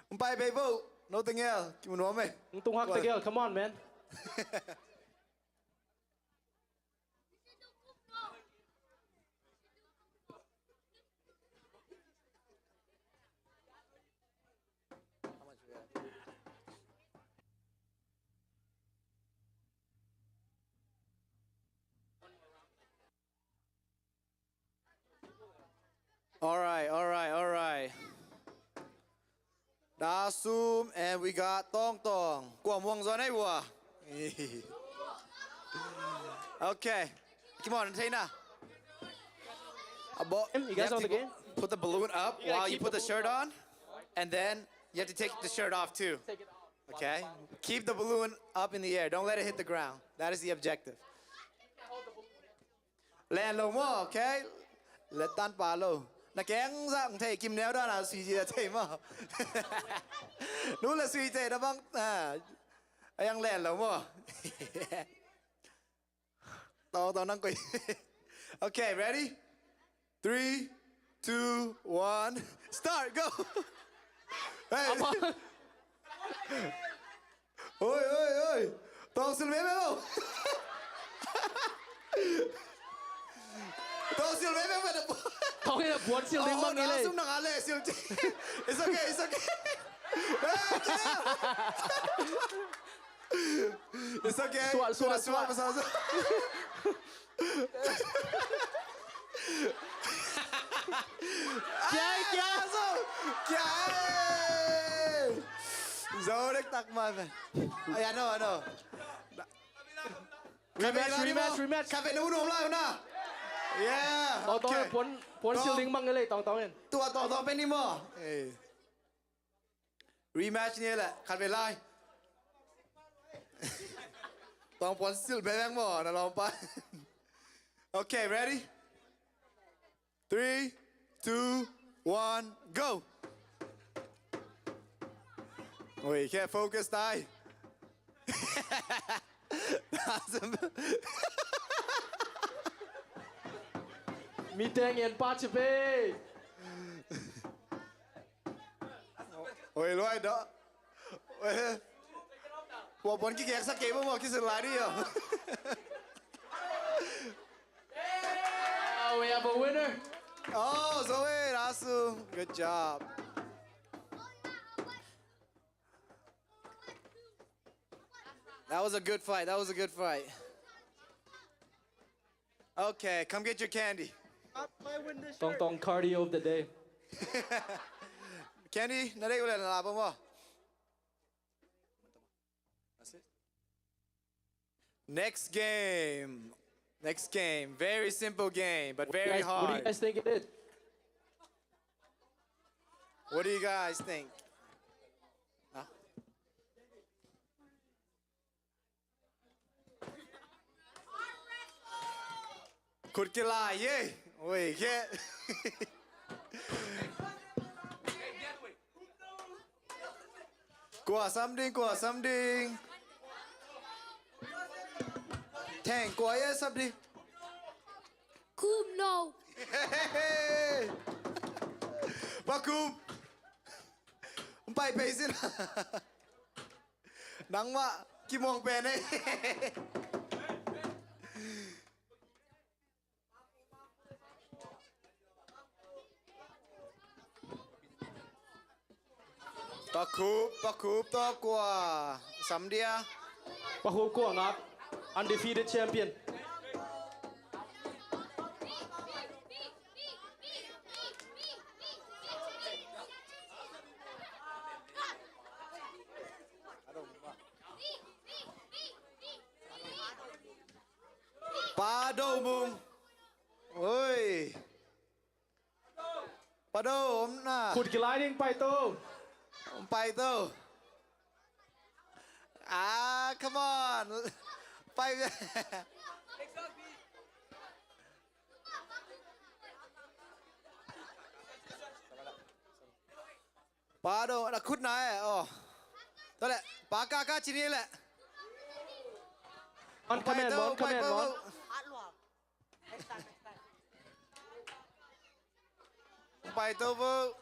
Bay bay vô. Nothing else. Kim nói mày. Tung hắc together. Come on, man. All right. Da Sum, and we got Tong Tong. Quảng Wong Zon Hua. Okay. Come on, Tina. You guys on the game? Put the balloon up while you put the shirt on, and then you have to take the shirt off too. Okay? Keep the balloon up in the air. Don't let it hit the ground. That is the objective. Land low more, okay? Let tan pa low. Là kén dạng thầy kim néo đó là suy gì là thầy mà. Đúng là suy thầy đó băng. Anh lèn lắm mà. Tao năng quỷ. Okay, ready? 3, 2, 1, start, go! Hey. Ôi. Tao xin mấy không? Tao xin mấy vậy được. Tong ấy là cuốn siêu linh băng đi lên. It's okay. It's okay. Suan. Kìa. Dấu đếch tắc mà. I know. Rematch. Cà phê nấu nấu lại nào. Yeah. Tong Okay. ấy cuốn siêu linh băng ấy lên. Tong ấy. Tua bên đi mà. Rematch như là cà phê lại. Tong cuốn siêu bé bang mà, nó lòng pa. Okay, ready? 3, 2, 1, go! Wait, can't focus, die. Mi teng yên pa chụp về. Ôi, loại đó. Ôi, bọn cái ghét sắc kế mà cái sự lái đi à? We have a winner. Oh, Zoe, Rasu, good job. That was a good fight. Okay, come get your candy. Tong cardio of the day. Candy, nari ulit na laban mo. Next game. Very simple game, but very What do you hard. guys think it is? What do you guys think? Huh? Kurkila, yay! Wait, yeah. Qua something. Thang qua yeah, something. Cingno. Hey! Bakum. Bay xin. Nắng mà, kim mong bè này. Bakup to qua Samdia. Và hôm qua ngáp undefeated champion. Ba đâu mùng. Ôi. Ba đâu ôm nè. ขุดกี่ไลน์ดิ้งไปโต Bay đâu. Come on. Bay. Ba đâu là khút này. Đó lẹ. Ba ca chỉ đi lẹ. มอนคอมเมนต์มอนคอมเมนต์มอน Hot luộc. Next time, next time. Bay đâu vô.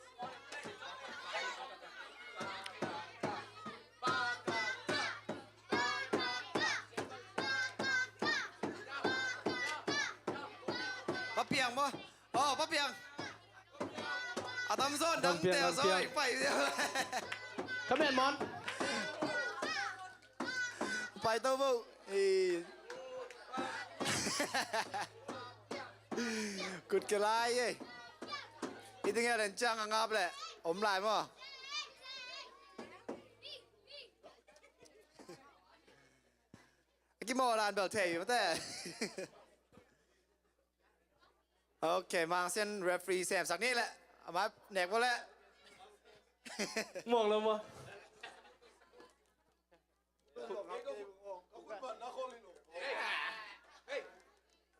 Bắp biếng bố. Bắp biếng. Tâm rôn đắng tèo rồi. Phải. คอมเมนต์มอน Phải đâu vô. Cụt cái lai ấy. Ít tiếng nghe đến trang ngang ngáp lẹ. Ốm lại mà. Cái mò đàn bèo thể mà thế. Ok, mang xin referee xem sắc nít lẹ. Mà nẹp vô lẹ. ม่วงแล้วมั้ง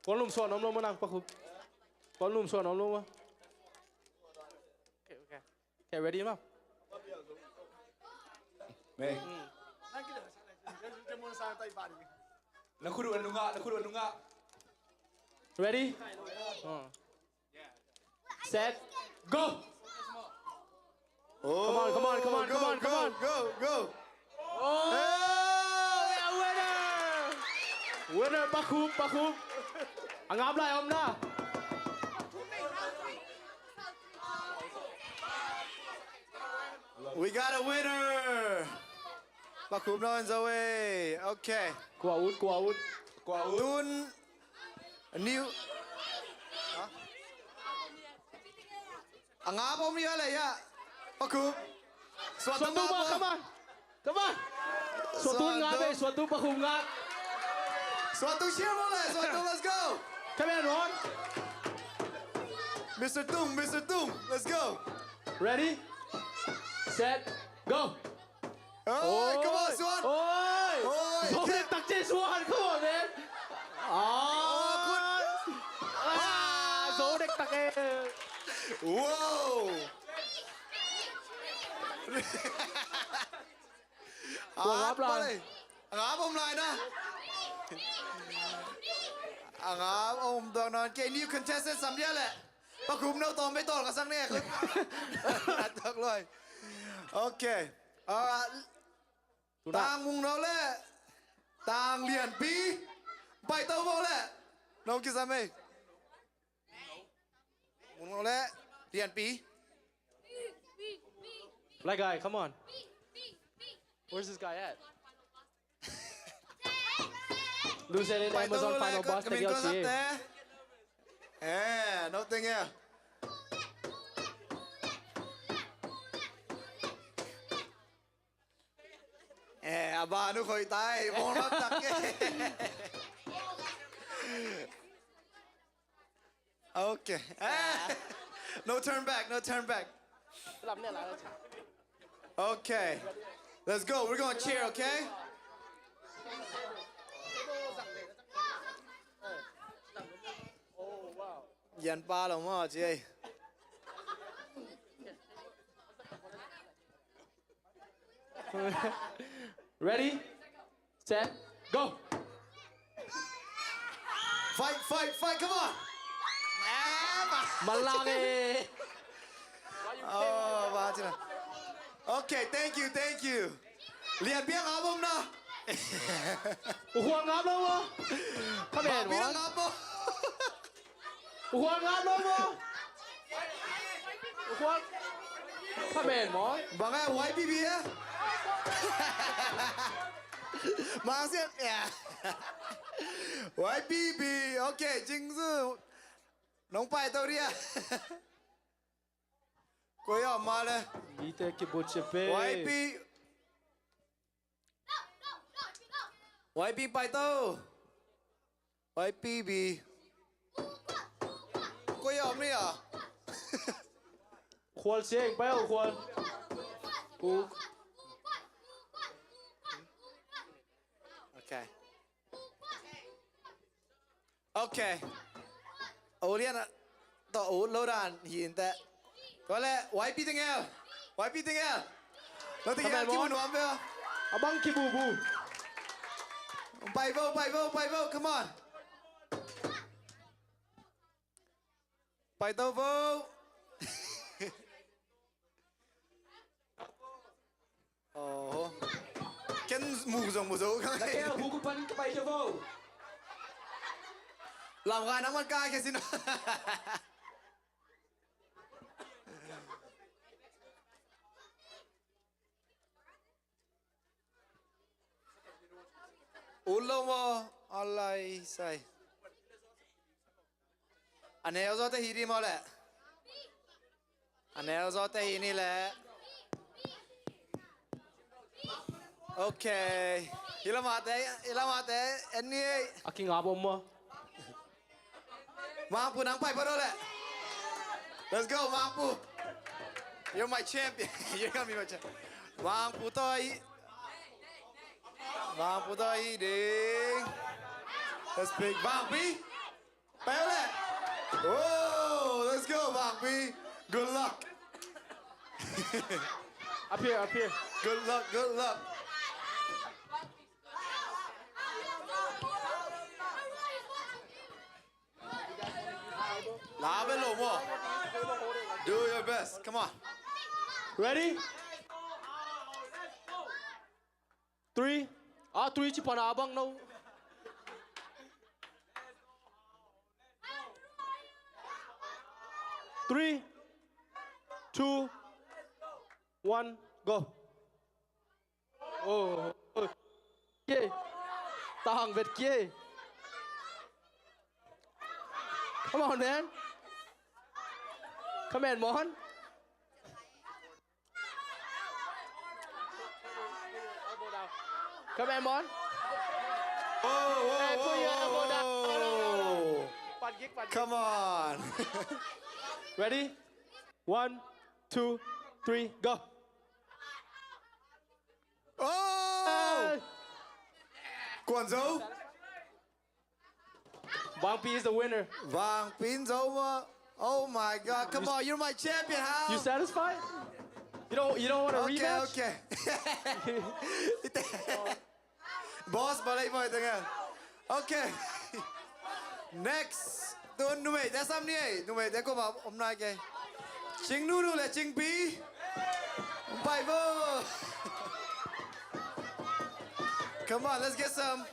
บอลลุ่มส่วนน้ำลงมานั่งปะคุบบอลลุ่มส่วนน้ำลงมาโอเค ready มั้ย Mày. Nó khu đuổi đúng ạ. ready set go Come on, come on, come on, come on, come on. Go. Oh, winner, Pak Khum. Ang ngáp lại ông na. We got a winner. Bác Khum nó rồi. Okay. Quả út. Tun new. Ang ngáp ông đi lại ya. Bác Khum. Suatu mah, come on. Suatu ngáp suatu Pak Khum ngáp. Suatu cheer boleh. Suatu let's go. Come here, Ron. Mr. Tung, let's go. Ready, set, go. Oh, come on, Suan. Ôi, Suan okay. lên tắc trên Suan, come on, man. Số đẹp tắc em. Wow. Ngáp lại. Ngáp ông lại nè. Ngáp ông toàn nói cái new contestant sắm nhá lẹ. Bác Khum đâu tóm mấy tòn cả sang nè. Được rồi. Ok. Tang mùng đâu lẹ. Tang liền pi. Bài tao vô lẹ. Đâu kia ra mày. Mùng đâu lẹ. Liền pi. Black guy, come on. Where's this guy at? Lose it in Bài tao Amazon vô lẹ. Final Boss, take out Mình here. nothing here. Bà nó khởi tay, bóng nó tắc cái. Okay. No turn back. Okay. Let's go. We're going to cheer, okay? Dàn ba lòng mà chị ơi. Ready, set, go. Fight, come on. Malaki. Bà chị nào. Okay, thank you. Liền biết ngáp không nào? Huang ngáp đâu mà? Come Bà here, biết Ron. ngáp không? Huang ngáp đâu mà? Huang. Come here, Ron. Bà nghe white BB á? Mang xem. White BB. Okay, chính sư. Nóng bài tao đi à? Cô ở mà đây. Vite che bocce YP. YP bài tao. White BB. Có yom đi à? ควรเสียงไปเอาควรปู Okay. Okay. Ủa liên ạ. Tỏ ủa lâu đàn hiện tại. Có lẽ white BB tiếng L. White BB tiếng L. Nó tiếng L kí mà nuông phải không? อาบังคิบูบู Bay vô, come on. Bay tàu vô. Ồ. Kenn mù dấu không? แก้วหูกุปันไปเชียวโว Làm gà nắng mặt cay kìa xin. Ulo mo alay say. Anel zo te hiri mo le. Anel zo te hini le. Okay. Ilamate. Eni. อากิงอาบอมมา Mampu nang pai paro le. Let's go Mampu. You're my champion. You're gonna be my champion. Mampu toi. Mampu toi ding. Let's pick Mampi. Peo le. Oh, let's go Mampi. Good luck. up here Good luck. Lave lo mo. Do your best. Come on. ready 3 3 จิปนาบัง no 3 2 1 go โอ้เก้ต่างเวทเก้ come on man come on Mohan come on Mohan Hey, put your elbow down. No. Pan kick. Come on. Ready? 1, 2, 3, go. Oh! Quan dấu. Bang P is the winner. Vàng pin dấu mà. Oh my God! Come on, you're my champion. How? You satisfied? You don't want a rematch? Okay. Boss, balay mo ito nga. Okay. Next. Tuần numei, đã xong đi. Numei, để cô bảo hôm nay kìa. Cingno là Cing Pi. Bài vô. Come on, let's get some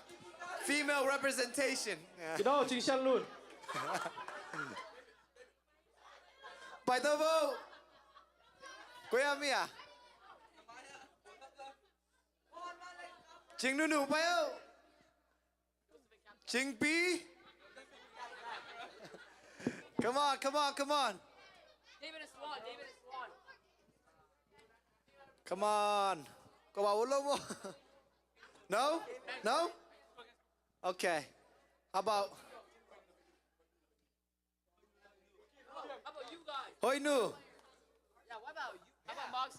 female representation. You know, Ching Shan luôn. Bài tơ vô. Quê em mi à? Cingno bài vô. Cing Pi. Come on. David is Suan. Come on. Có bảo ulo mo? No? Okay. How about you guys? Hoi nu. Yeah, what about you? How about Mox?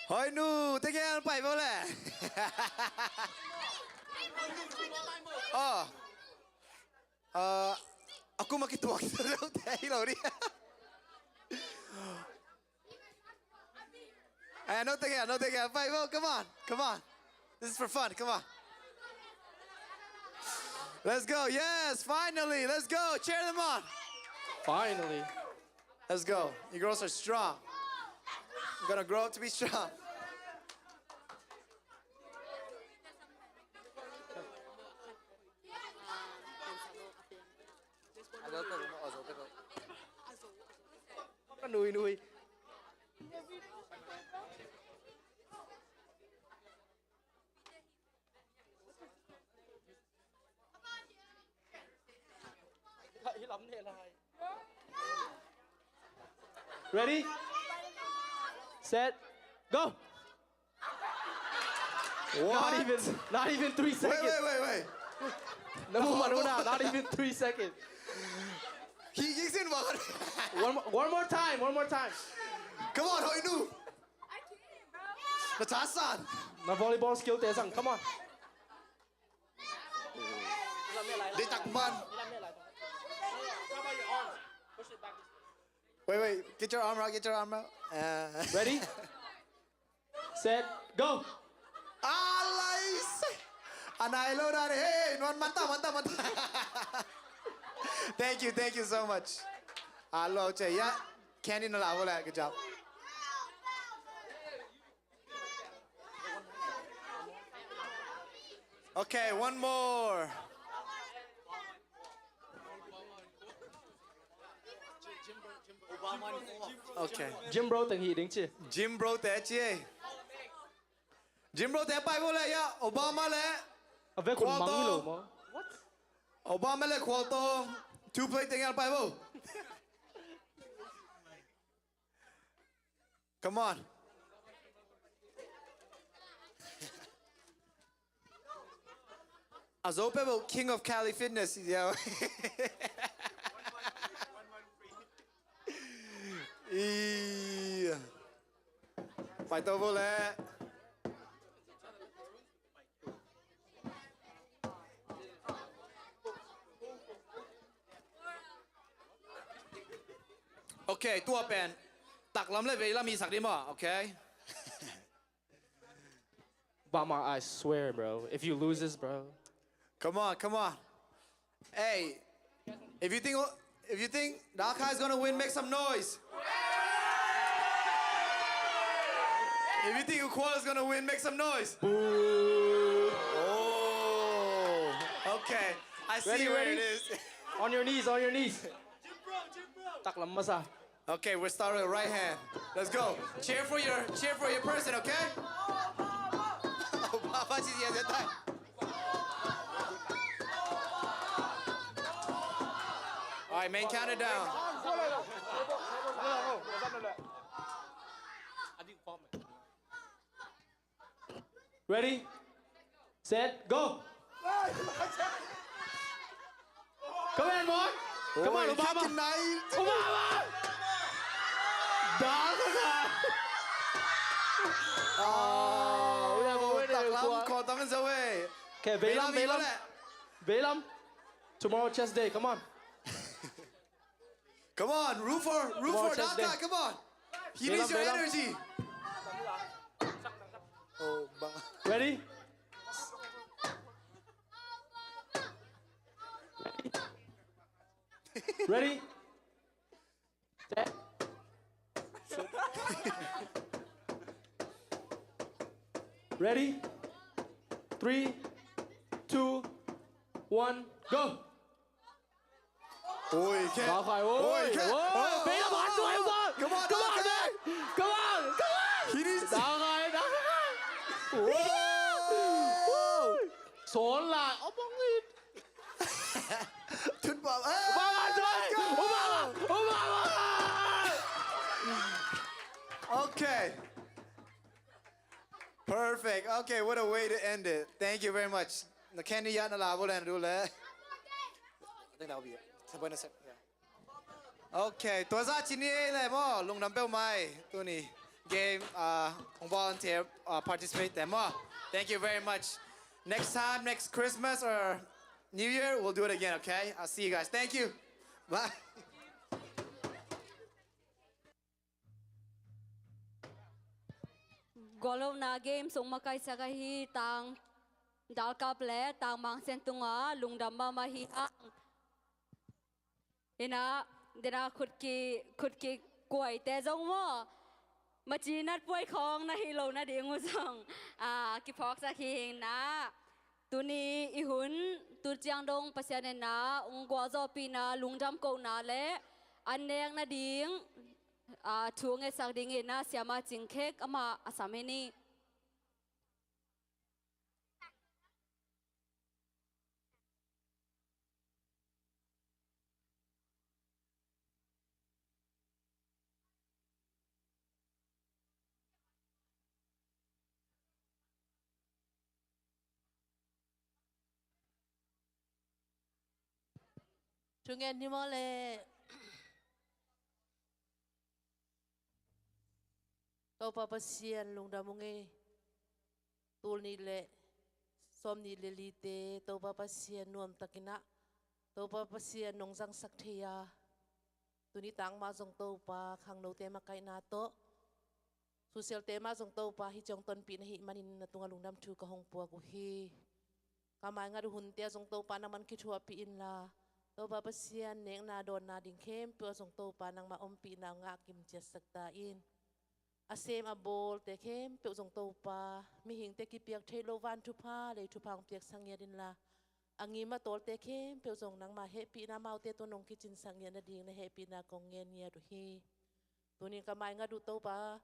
Hoi nu, thế kia phải vô lẹ. Aku makituwag sa daw tayo rin. No te queda. Fight, well, come on. This is for fun, come on. Let's go, yes, finally, let's go. Cheer them on. Finally. Let's go. You girls are strong. You're gonna grow up to be strong. Nó nuôi. Ready? Set. Go. What? Not even 3 seconds. Wait. น้ำมันมาดูนะ not even 3 seconds ยิงสิ้นหวัง one more time Come on หอยนูประชาสัน na volleyball skill เตะสั่ง come on ได้ตักมัน Wait, get your arm out, get your arm out. ready set go อะไรอันไหนโลดาเฮ้ยมันตา Thank you so much. ฮัลโหลเจียแค่นี้น่ารักเลย good job. Okay, one more. Okay. Jim bro từng hì đứng chưa Jim bro té chia. Jim bro té bay vô lại ya. Obama lẽ. à về còn mắng Quarto. như lỗ mà Obama lẽ quarto. 2 play tinggal bay vô. Come on. Azope king of Cali fitness. Yo. Phải tôi vô lẽ. Okay, tua pen. Tạc lắm lại về là mi sạc đi mà, okay? Obama I swear bro if you lose this bro Come on. Hey, if you think Dark High's gonna win, make some noise. If you think Ukwala's gonna win, make some noise. Boo. Oh, okay. I see Ready, where ready? it is. on your knees tắc lắm mà sao Okay, we're starting with right hand. Let's go. Cheer for your person, okay? Obama chỉ hiện tại. All right, man, count it down. ready set go come on boy come on Ôi, Obama fucking night. Obama đó rồi Oh, we have a winner. tạc lắm, còn tấm dấu ấy. okay về lắm tomorrow chest day come on Come on, root for chest that day. guy, come on. He Bê needs lắm, your bê lắm. energy. Oh, ready ready set ready 3 2 1 go Ôi, kệ. Đó phải ôi Ôi, kệ. ôi bé là bạn rồi không Come on, come on okay. man come on He needs đó rồi số là ông bóng lên Thuyết bảo. Obama rồi Obama Okay. Perfect. Okay, what a way to end it. Thank you very much. The candy yat na la vô lên đủ lẽ. I think that'll be it. Sa buena sec. Okay, tua ra chi ni le mo lung nam bel mai tu ni game volunteer participate them mo. Thank you very much. Next time, next Christmas or New Year, we'll do it again, okay? I'll see you guys. Thank you. Bye. Golo na game sung makai sagahi tang dal kap le tang mang sen tunga lungdam ma mahi ang ina dina khut ki koi te jong mo machi nat poi khong na hi lo na ding usang ki phok sa king na tuni ihun tu chiang dong pasian na ungwa zo pi na lungdam ko na le aneng na ding chung e sak ding na siama chingkhek ama asameni Tung ni mo le. Tau papasian lung damunge. Tul ni le. Som ni le lite. Tau papasian nuam takina. Tau papasian nong sang sakthea. Tuni tang ma zong tau pa khang no tema kai na to. Social tema zong tau pa hi jong ton pi na hi manin na tunga lung dam chu ka hong pua ku hi. Kamay nga duhun tia zong tau pa naman kitua pi in la. Tau papasian neng na don na ding kem pua zong tau pa nang maompi na nga kim tia saktain. Asem abol te kem pua zong tau pa mi hing te ki piak te lo van tu pa le tu pang piak sang ya din la. Angi ma tol te kem pua zong nang ma happy na mau te to nong kitchen sang ya na ding na happy na kong ngen ya du hi. Tunin kamay nga du tau pa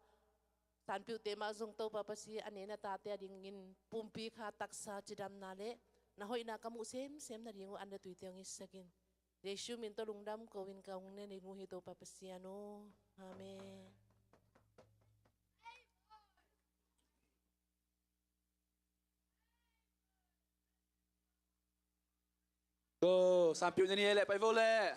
san piu te ma zong tau pa pasi ane na tate ading in pumpi ka taksa chidam na le. Na hoi na kamu sem na dingo anda tuiteong isakin. Resyu minto lungdam kawin kaung ne ni nguhi to papasiano. Amen. Go, sampai ni elek pai vole.